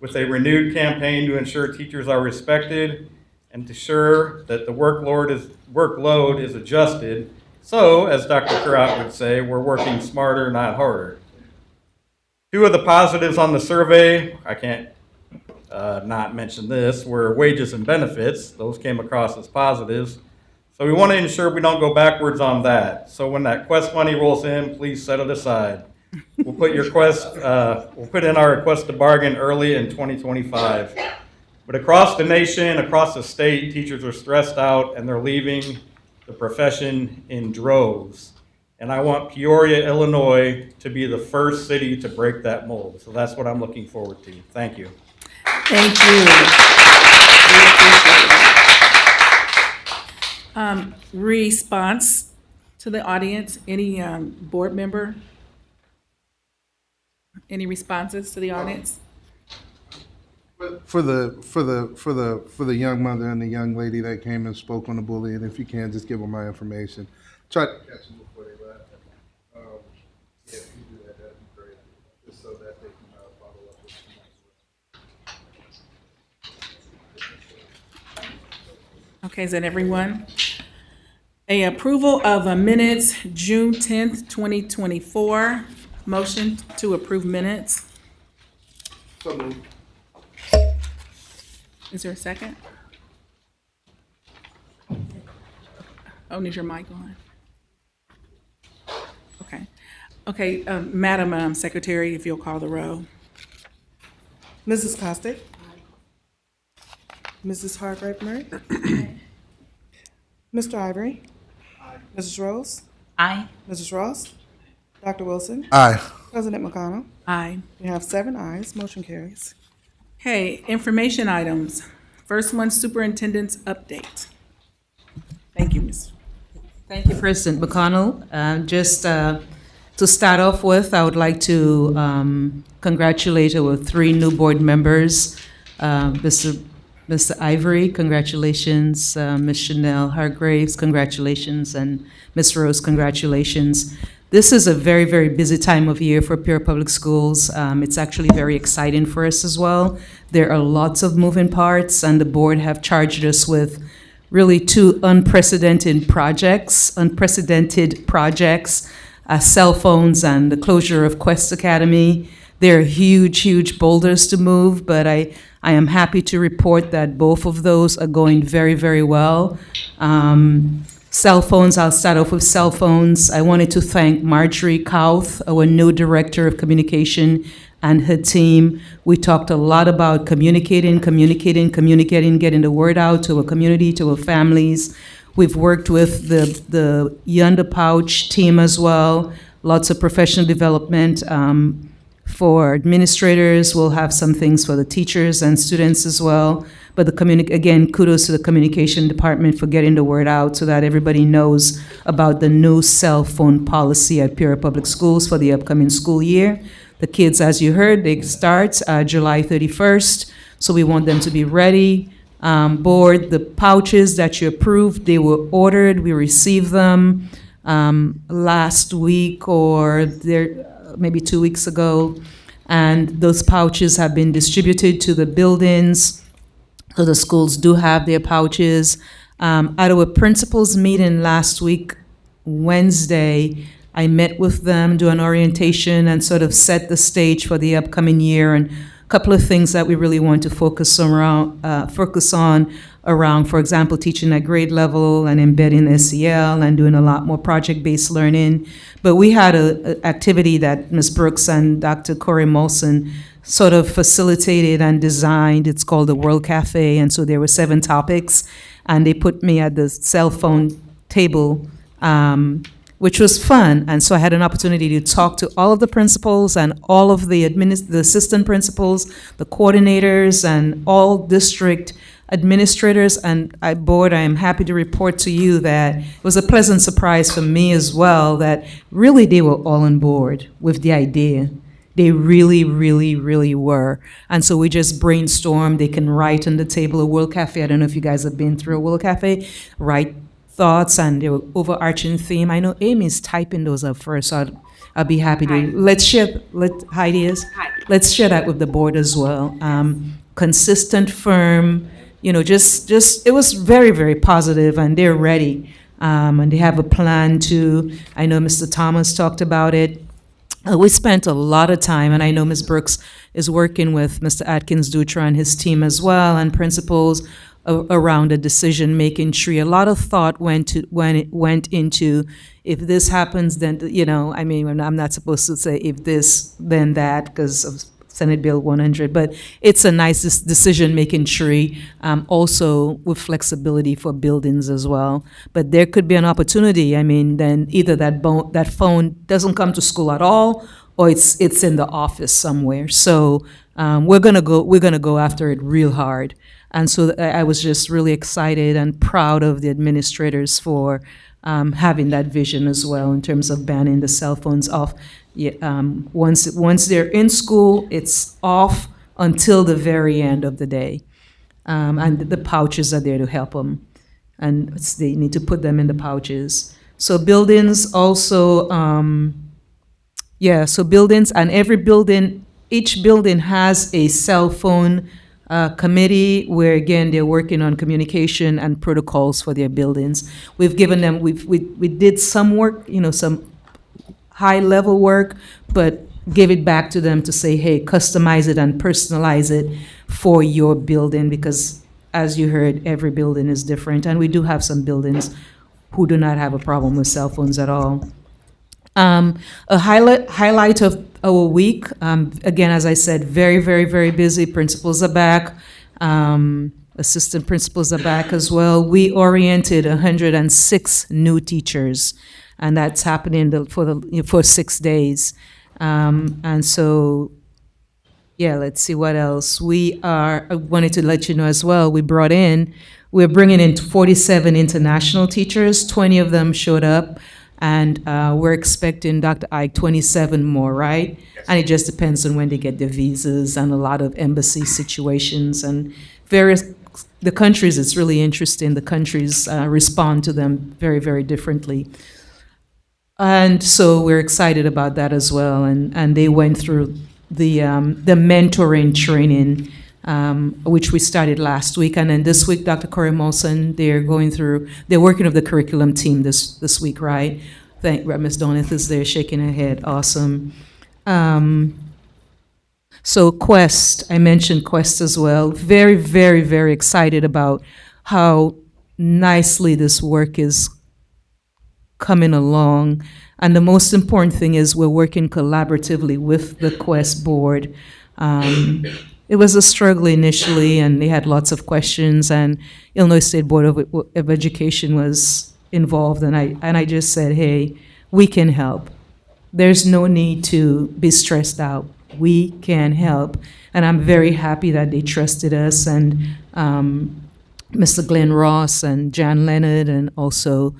with a renewed campaign to ensure teachers are respected and to ensure that the workload is adjusted. So, as Dr. Carrott would say, we're working smarter, not harder. Two of the positives on the survey, I can't not mention this, were wages and benefits. Those came across as positives. So we want to ensure we don't go backwards on that. So when that Quest money rolls in, please set it aside. We'll put in our request to bargain early in 2025. But across the nation, across the state, teachers are stressed out and they're leaving the profession in droves. And I want Peoria, Illinois to be the first city to break that mold. So that's what I'm looking forward to. Thank you. Thank you. We appreciate it. Response to the audience, any board member? Any responses to the audience? For the young mother and the young lady that came and spoke on the bullying, if you can, just give them my information. Try to catch them before they left. Yeah, if you do that, that'd be great. Just so that they can follow up with you. Okay, is that everyone? A approval of a minutes, June 10th, 2024. Motion to approve minutes. So moved. Is there a second? Oh, need your mic on. Okay. Okay, Madam Secretary, if you'll call the roll. Mrs. Costick? Mrs. Hargrave Murray? Mr. Ivory? Mrs. Rose? Aye. Mrs. Ross? Dr. Wilson? Aye. President McConnell? Aye. We have 7 ayes, motion carries. Okay, information items. First one, superintendent's update. Thank you, Ms. Thank you, President McConnell. Just to start off with, I would like to congratulate our 3 new board members. Mr. Ivory, congratulations. Ms. Chanel Hargraves, congratulations. And Ms. Rose, congratulations. This is a very, very busy time of year for Peoria Public Schools. It's actually very exciting for us as well. There are lots of moving parts, and the board have charged us with really 2 unprecedented projects, cell phones and the closure of Quest Academy. They're huge, huge boulders to move, but I am happy to report that both of those are going very, very well. Cell phones, I'll start off with cell phones. I wanted to thank Marjorie Kauth, our new Director of Communication, and her team. We talked a lot about communicating, getting the word out to our community, to our families. We've worked with the Yonder Pouch team as well, lots of professional development. For administrators, we'll have some things for the teachers and students as well. But again, kudos to the communication department for getting the word out so that everybody knows about the new cell phone policy at Peoria Public Schools for the upcoming school year. The kids, as you heard, they start July 31st, so we want them to be ready. Board, the pouches that you approved, they were ordered. We received them last week or maybe 2 weeks ago, and those pouches have been distributed to the buildings. So the schools do have their pouches. At our principals meeting last week, Wednesday, I met with them, do an orientation, and sort of set the stage for the upcoming year, and a couple of things that we really want to focus on around, for example, teaching at grade level and embedding SEL and doing a lot more project-based learning. But we had an activity that Ms. Brooks and Dr. Corey Molson sort of facilitated and designed. It's called the World Cafe, and so there were 7 topics, and they put me at the cell phone table, which was fun. And so I had an opportunity to talk to all of the principals and all of the assistant principals, the coordinators, and all district administrators. And I am happy to report to you that it was a pleasant surprise for me as well that really they were all on board with the idea. They really, really, really were. And so we just brainstormed. They can write on the table a World Cafe. I don't know if you guys have been through a World Cafe. Write thoughts and the overarching theme. I know Amy's typing those up first, so I'll be happy to. Let's share that with the board as well. Consistent, firm, just it was very, very positive, and they're ready. And they have a plan to, I know Mr. Thomas talked about it. We spent a lot of time, and I know Ms. Brooks is working with Mr. Atkins Dutra and his team as well, and principals around the decision-making tree. A lot of thought went into if this happens, then, I'm not supposed to say if this, then that, because of Senate Bill 100, but it's a nice decision-making tree, also with flexibility for buildings as well. But there could be an opportunity, then either that phone doesn't come to school at all, or it's in the office somewhere. So we're gonna go after it real hard. And so I was just really excited and proud of the administrators for having that vision as well in terms of banning the cell phones off. Once they're in school, it's off until the very end of the day. And the pouches are there to help them. And they need to put them in the pouches. So buildings also, so buildings, and each building has a cell phone committee where, again, they're working on communication and protocols for their buildings. We've given them, we did some work, some high-level work, but give it back to them to say, hey, customize it and personalize it for your building, because as you heard, every building is different, and we do have some buildings who do not have a problem with cell phones at all. A highlight of our week, again, as I said, very, very, very busy. Principals are back. Assistant principals are back as well. We oriented 106 new teachers, and that's happening for 6 days. And so, let's see what else. I wanted to let you know as well, we're bringing in 47 international teachers. 20 of them showed up. And we're expecting, Dr. Ike, 27 more, right? Yes. And it just depends on when they get their visas and a lot of embassy situations and the countries. It's really interesting. The countries respond to them very, very differently. And so we're excited about that as well. And they went through the mentoring training, which we started last week. And then this week, Dr. Corey Molson, they're working with the curriculum team this week, right? Ms. Doneth is there shaking her head. Awesome. So Quest, I mentioned Quest as well. Very, very, very excited about how nicely this work is coming along. And the most important thing is we're working collaboratively with the Quest board. It was a struggle initially, and they had lots of questions, and Illinois State Board of Education was involved, and I just said, hey, we can help. There's no need to be stressed out. We can help. And I'm very happy that they trusted us, and Mr. Glenn Ross and Jan Leonard, and also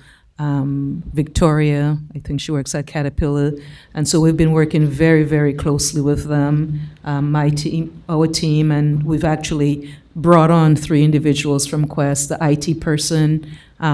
Victoria, I think she works at Caterpillar. And so we've been working very, very closely with them, our team, and we've actually brought on 3 individuals from Quest, the IT person,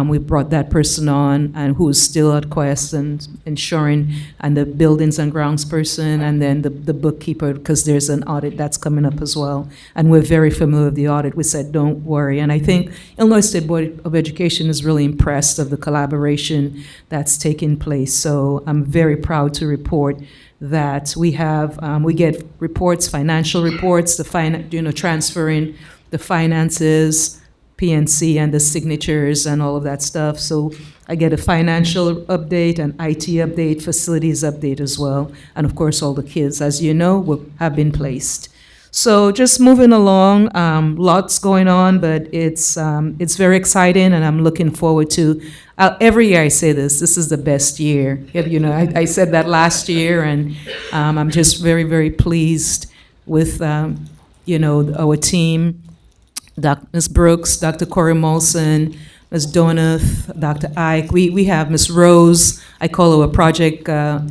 We brought that person on, and who is still at Quest and ensuring, and the buildings and grounds person, and then the bookkeeper, because there's an audit that's coming up as well. And we're very familiar with the audit. We said, don't worry. And I think Illinois State Board of Education is really impressed of the collaboration that's taking place. So I'm very proud to report that we have, we get reports, financial reports, transferring the finances, PNC, and the signatures and all of that stuff. So I get a financial update, an IT update, facilities update as well. And of course, all the kids, as you know, have been placed. So just moving along, lots going on, but it's very exciting, and I'm looking forward to, every year I say this is the best year. You know, I said that last year, and I'm just very, very pleased with, our team, Ms. Brooks, Dr. Corey Molson, Ms. Donath, Dr. Ike. We have Ms. Rose. I call her a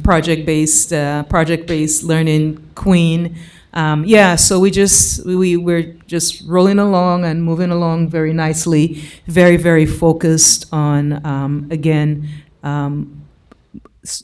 project-based learning queen. So we're just rolling along and moving along very nicely, very, very focused on,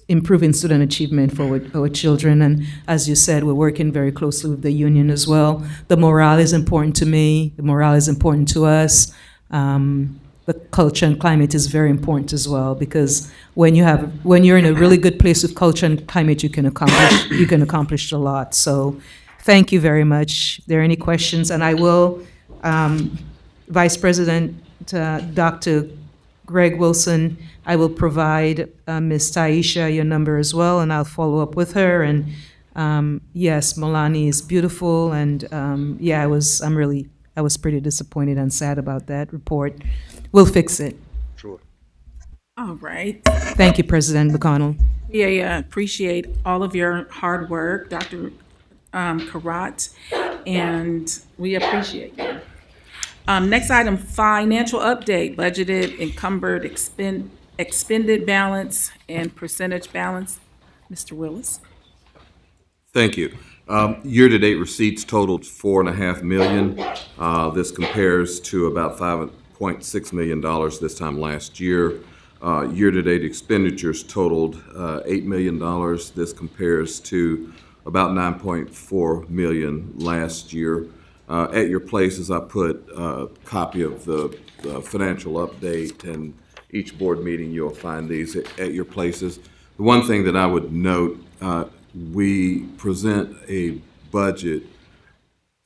improving student achievement for our children. And as you said, we're working very closely with the union as well. The morale is important to me. The morale is important to us. The culture and climate is very important as well, because when you're in a really good place with culture and climate, you can accomplish a lot. So thank you very much. If there are any questions, and I will, Vice President Dr. Greg Wilson, I will provide Ms. Taisha your number as well, and I'll follow up with her. And yes, Molani is beautiful, and I was pretty disappointed and sad about that report. We'll fix it. Sure. All right. Thank you, President McConnell. We appreciate all of your hard work, Dr. Karat, and we appreciate you. Next item, financial update, budgeted, encumbered, expended balance, and percentage balance. Mr. Willis. Thank you. Year-to-date receipts totaled $4.5 million. This compares to about $5.6 million this time last year. Year-to-date expenditures totaled $8 million. This compares to about $9.4 million last year. At your places, I put a copy of the financial update, and each board meeting you'll find these at your places. The one thing that I would note, we present a budget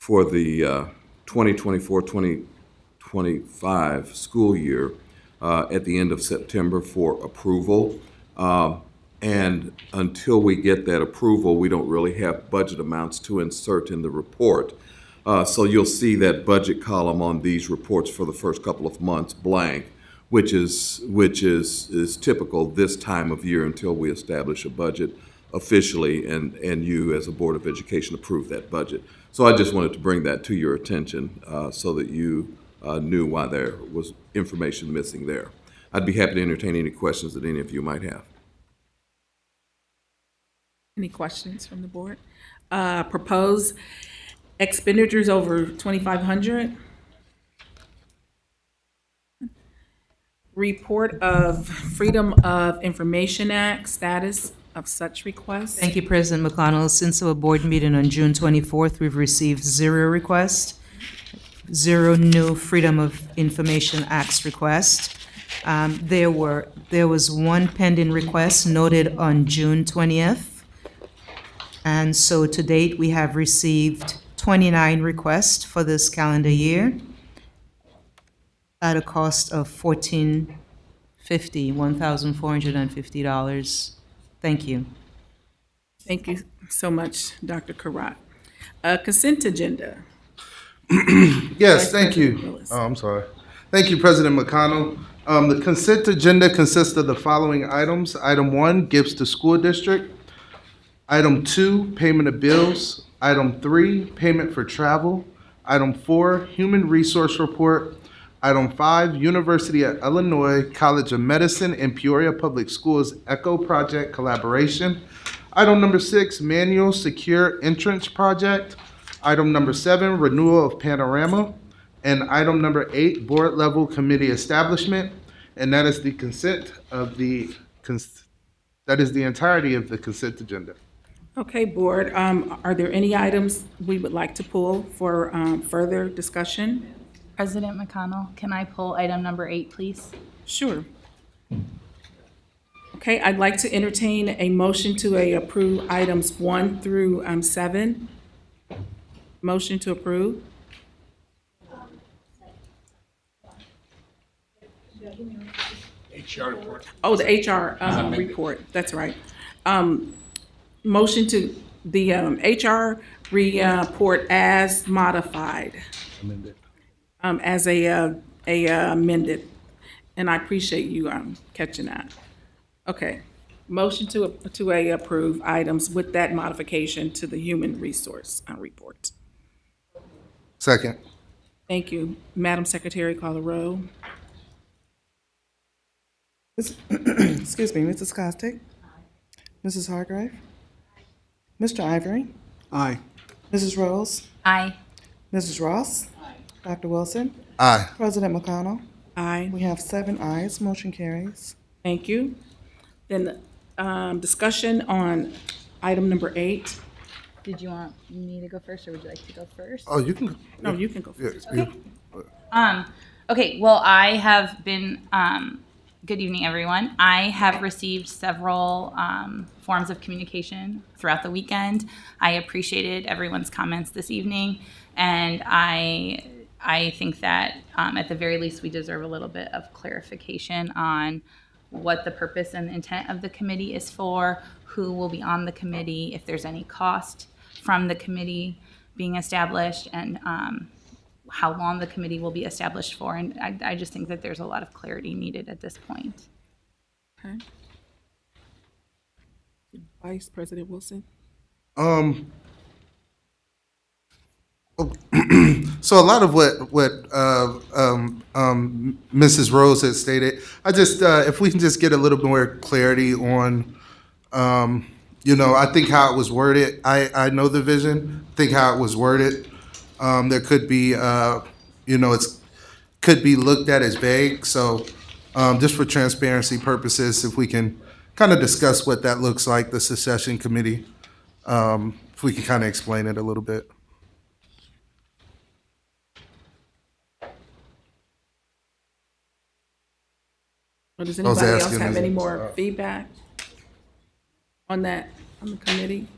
for the 2024-2025 school year at the end of September for approval. And until we get that approval, we don't really have budget amounts to insert in the report. So you'll see that budget column on these reports for the first couple of months blank, which is typical this time of year until we establish a budget officially and you as a Board of Education approve that budget. So I just wanted to bring that to your attention so that you knew why there was information missing there. I'd be happy to entertain any questions that any of you might have. Any questions from the board? Proposed expenditures over $2,500. Report of Freedom of Information Act, status of such requests. Thank you, President McConnell. Since our board meeting on June 24th, we've received 0 requests, 0 new Freedom of Information Acts requests. There was 1 pending request noted on June 20th. And so to date, we have received 29 requests for this calendar year at a cost of $1,450. Thank you. Thank you so much, Dr. Karat. Consent agenda. Yes, thank you. Oh, I'm sorry. Thank you, President McConnell. The consent agenda consists of the following items. Item 1, gifts to school district. Item 2, payment of bills. Item 3, payment for travel. Item 4, human resource report. Item 5, University of Illinois College of Medicine and Peoria Public Schools ECHO Project collaboration. Item number 6, manual secure entrance project. Item number 7, renewal of panorama. And item number 8, board level committee establishment. And that is the that is the entirety of the consent agenda. Okay, Board, are there any items we would like to pull for further discussion? President McConnell, can I pull item number 8, please? Sure. Okay, I'd like to entertain a motion to approve items 1 through 7. Motion to approve. HR report. Oh, the HR report, that's right. Motion to the HR report as modified. As a amended, and I appreciate you catching that. Okay, motion to approve items with that modification to the human resource report. Second. Thank you. Madam Secretary, call the roll. Excuse me, Mrs. Costick? Mrs. Hargrave? Mr. Ivory? Aye. Mrs. Rose? Aye. Mrs. Ross? Dr. Wilson? Aye. President McConnell? Aye. We have 7 ayes, motion carries. Thank you. Then discussion on item number 8. Did you want me to go first, or would you like to go first? Oh, you can. No, you can go first. Okay, well, I have been, good evening, everyone. I have received several forms of communication throughout the weekend. I appreciated everyone's comments this evening, and I think that at the very least, we deserve a little bit of clarification on what the purpose and intent of the committee is for, who will be on the committee, if there's any cost from the committee being established, and how long the committee will be established for. And I just think that there's a lot of clarity needed at this point. Okay. Vice President Wilson? So a lot of what Mrs. Rose had stated, I just if we can just get a little more clarity on, I think how it was worded. I know the vision. Think how it was worded. There could be, it's could be looked at as vague. So just for transparency purposes, if we can kind of discuss what that looks like, the succession committee, if we can kind of explain it a little bit. Or does I was anybody else asking, have is any it- more feedback on that, on the committee?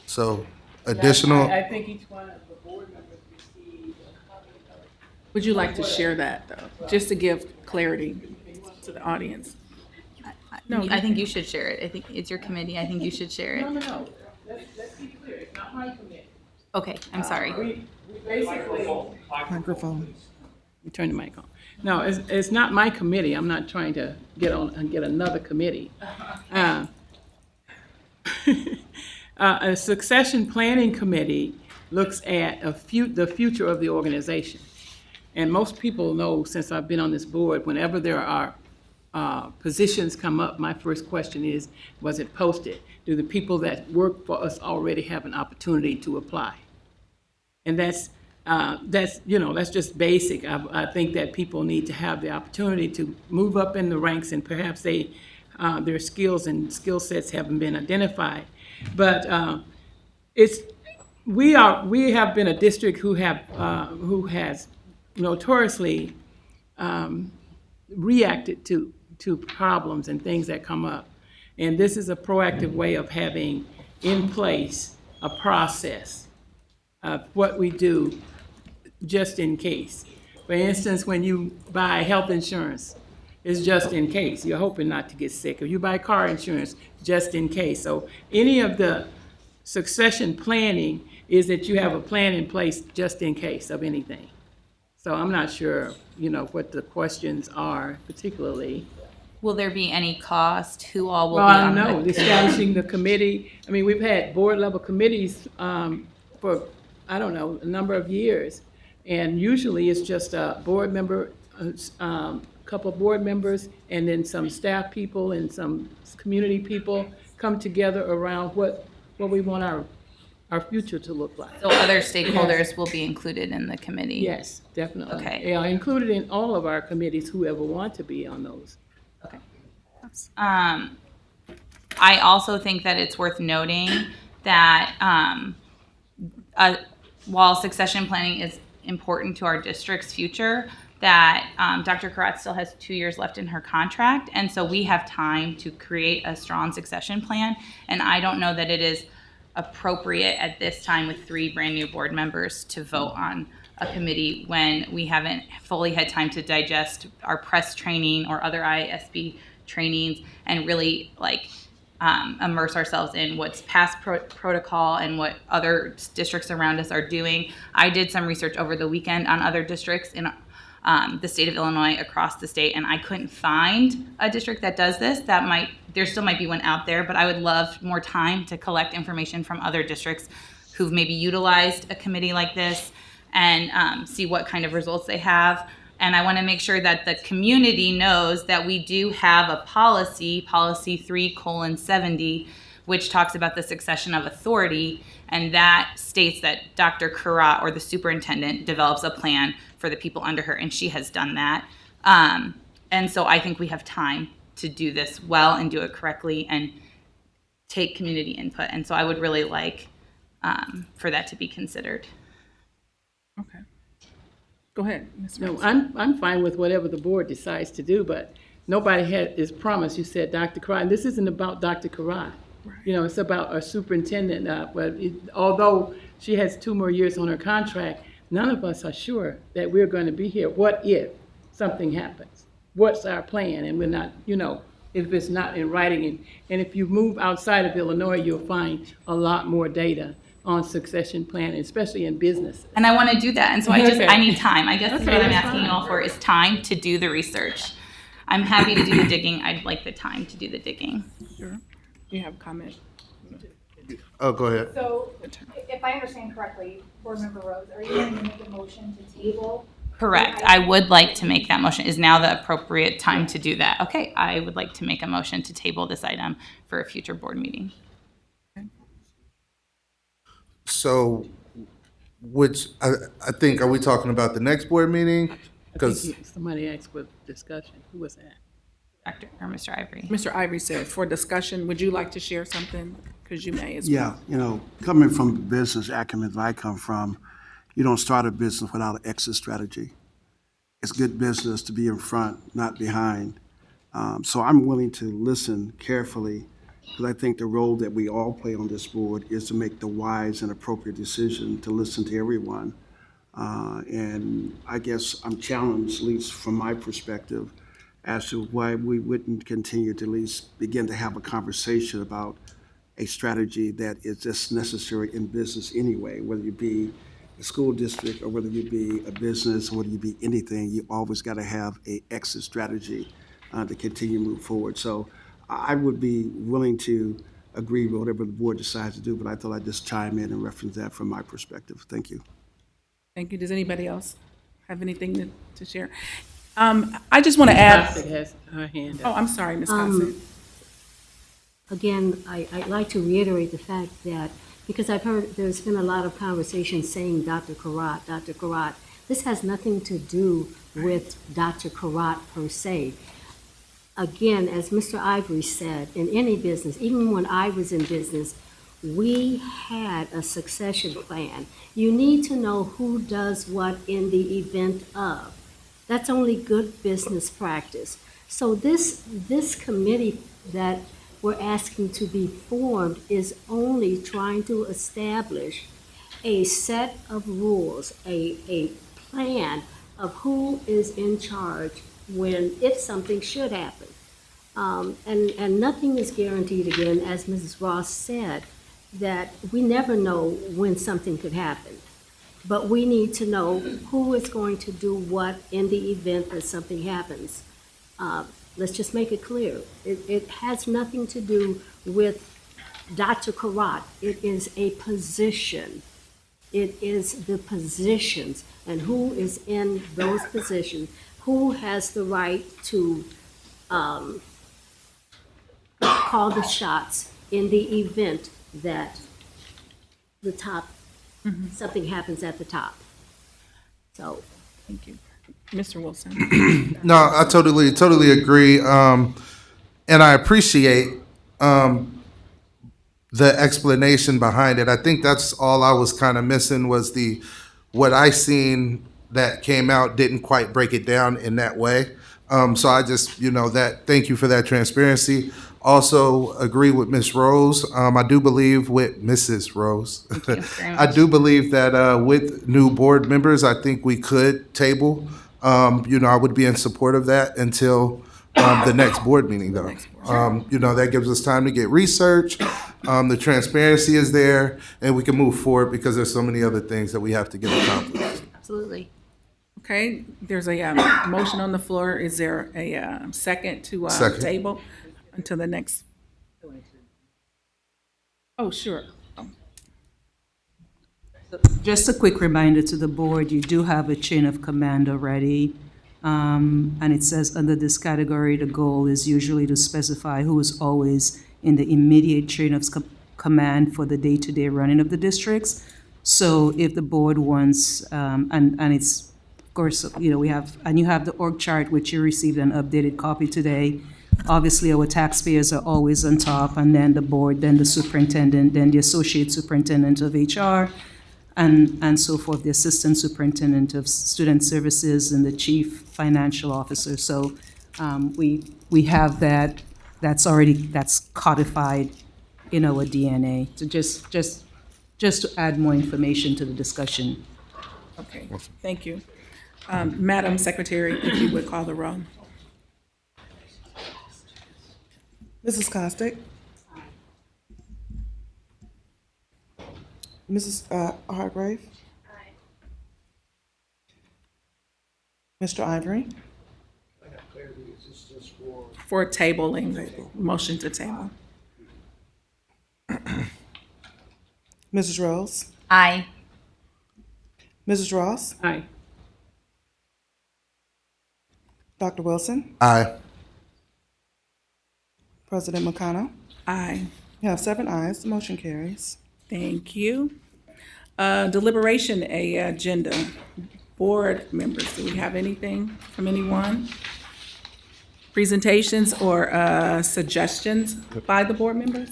So additional. I think each one of the board members received a copy of. Would you like to share that, though, just to give clarity to the audience? No, I think you should share it. I think it's your committee. I think you should share it. No. Let's be clear. It's not my committee. Okay, I'm sorry. We basically. Microphone. You turn the mic on. No, it's not my committee. I'm not trying to get on and get another committee. A succession planning committee looks at the future of the organization. And most people know, since I've been on this board, whenever there are positions come up, my first question is, was it posted? Do the people that work for us already have an opportunity to apply? And that's just basic. I think that people need to have the opportunity to move up in the ranks, and perhaps their skills and skill sets haven't been identified. But we have been a district who has notoriously reacted to problems and things that come up. And this is a proactive way of having in place a process of what we do just in case. For instance, when you buy health insurance, it's just in case. You're hoping not to get sick. If you buy car insurance, just in case. So any of the succession planning is that you have a plan in place just in case of anything. So I'm not sure, what the questions are particularly. Will there be any cost? Who all will Well, be I on don't know, the establishing the committee. I mean, we've had board level committees for, I don't know, a number of years. And usually it's just a board member, couple of board members, and then some staff people and some community people come together around what we want our our future to look like. So other stakeholders will be included in the committee? Yes, definitely. Okay. Yeah, included in all of our committees, whoever want to be on those. I also think that it's worth noting that while succession planning is important to our district's future, that Dr. Karat still has 2 years left in her contract, and so we have time to create a strong succession plan. And I don't know that it is appropriate at this time with 3 brand new board members to vote on a committee when we haven't fully had time to digest our press training or other ISB trainings and really immerse ourselves in what's past protocol and what other districts around us are doing. I did some research over the weekend on other districts in the state of Illinois, across the state, and I couldn't find a district that does this. There still might be one out there, but I would love more time to collect information from other districts who've maybe utilized a committee like this and see what kind of results they have. And I want to make sure that the community knows that we do have a policy 3:70, which talks about the succession of authority, and that states that Dr. Karat, or the superintendent, develops a plan for the people under her, and she has done that. And so I think we have time to do this well and do it correctly and take community input. And so I would really like for that to be considered. Okay. Go ahead, Ms. No, Rose. I'm fine with whatever the board decides to do, but nobody is promised. You said Dr. Karat, and this isn't about Dr. Karat. You know, it's about a superintendent. Although she has 2 more years on her contract, none of us are sure that we're going to be here. What if something happens? What's our plan? And we're not, if it's not in writing. And if you move outside of Illinois, you'll find a lot more data on succession planning, especially in business. And I want to do that. And so I need time. I guess Okay, what I'm that's asking fine. you all for is time to do the research. I'm happy to do the digging. I'd like the time to do the digging. Sure. You have a comment? Oh, go ahead. So, if I understand correctly, Board Member Rose, are you going to make a motion to table? Correct. I would like to make that motion. Is now the appropriate time to do that? Okay, I would like to make a motion to table this item for a future board meeting. So, I think, are we talking about the next board meeting? Because Somebody asked for discussion. Who was that? Dr. or Mr. Ivory. Mr. Ivory said, for discussion, would you like to share something? Because you may as well. Yeah, coming from the business acumen that I come from, you don't start a business without an exit strategy. It's good business to be in front, not behind. So I'm willing to listen carefully, because I think the role that we all play on this board is to make the wise and appropriate decision, to listen to everyone. And I guess I'm challenged, at least from my perspective, as to why we wouldn't continue to at least begin to have a conversation about a strategy that is just necessary in business anyway, whether you be a school district or whether you be a business or whether you be anything, you always got to have a exit strategy to continue to move forward. So I would be willing to agree with whatever the board decides to do, but I thought I'd just chime in and reference that from my perspective. Thank you. Thank you. Does anybody else have anything to share? I just want to add. Gossett has her hand Oh, up. I'm sorry, Ms. Gossett. Again, I'd like to reiterate the fact that, because I've heard there's been a lot of conversation saying Dr. Karat, Dr. Karat. This has nothing to do with Dr. Karat per se. Again, as Mr. Ivory said, in any business, even when I was in business, we had a succession plan. You need to know who does what in the event of. That's only good business practice. So this committee that we're asking to be formed is only trying to establish a set of rules, a plan of who is in charge if something should happen. And nothing is guaranteed, again, as Mrs. Ross said, that we never know when something could happen. But we need to know who is going to do what in the event that something happens. Let's just make it clear. It has nothing to do with Dr. Karat. It is a position. It is the positions and who is in those positions, who has the right to call the shots in the event that the top, something happens at the top. So, Thank you. Mr. Wilson? No, I totally agree. And I appreciate the explanation behind it. I think that's all I was kind of missing was what I seen that came out didn't quite break it down in that way. So I just, thank you for that transparency. Also agree with Ms. Rose. I do believe with Mrs. Rose. I do believe that with new board members, I think we could table. I would be in support of that until the next board meeting, though. That gives us time to get research. The transparency is there, and we can move forward because there's so many other things that we have to get accomplished. absolutely. Okay, there's a motion on the floor. Is there a second to Second. table until the next? Oh, sure. Just a quick reminder to the board, you do have a chain of command already. And it says under this category, the goal is usually to specify who is always in the immediate chain of command for the day-to-day running of the districts. So if the board wants, and it's, of course, we have, and you have the org chart, which you received an updated copy today. Obviously, our taxpayers are always on top, and then the board, then the superintendent, then the associate superintendent of HR, and so forth, the assistant superintendent of student services and the chief financial officer. So we have that's codified in our DNA. So just to add more information to the discussion. Okay, thank you. Madam Secretary, if you would call the roll. Mrs. Costick? Mrs. Hargrave? Mr. Ivory? For tabling, motion to table. Mrs. Rose? Aye. Mrs. Ross? Aye. Dr. Wilson? Aye. President McConnell? Aye. You have 7 ayes, the motion carries. Thank you. Deliberation agenda. Board members, do we have anything from anyone? Presentations or suggestions by the board members?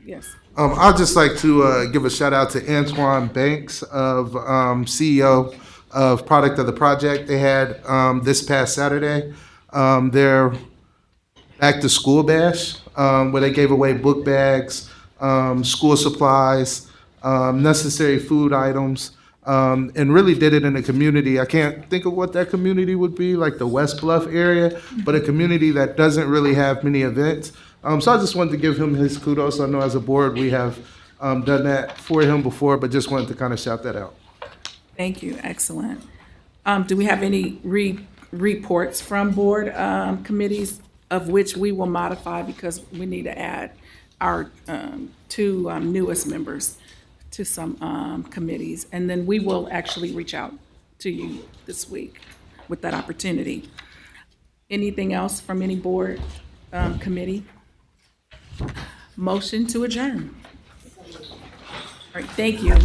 Yes. I'd just like to give a shout out to Antoine Banks of CEO of Product of the Project. They had this past Saturday their back to school bash where they gave away book bags, school supplies, necessary food items, and really did it in a community. I can't think of what that community would be, like the West Bluff area, but a community that doesn't really have many events. So I just wanted to give him his kudos. I know as a board we have done that for him before, but just wanted to kind of shout that out. Thank you, excellent. Do we have any reports from board committees of which we will modify because we need to add our 2 newest members to some committees, and then we will actually reach out to you this week with that opportunity. Anything else from any board committee? Motion to adjourn. All right, thank you.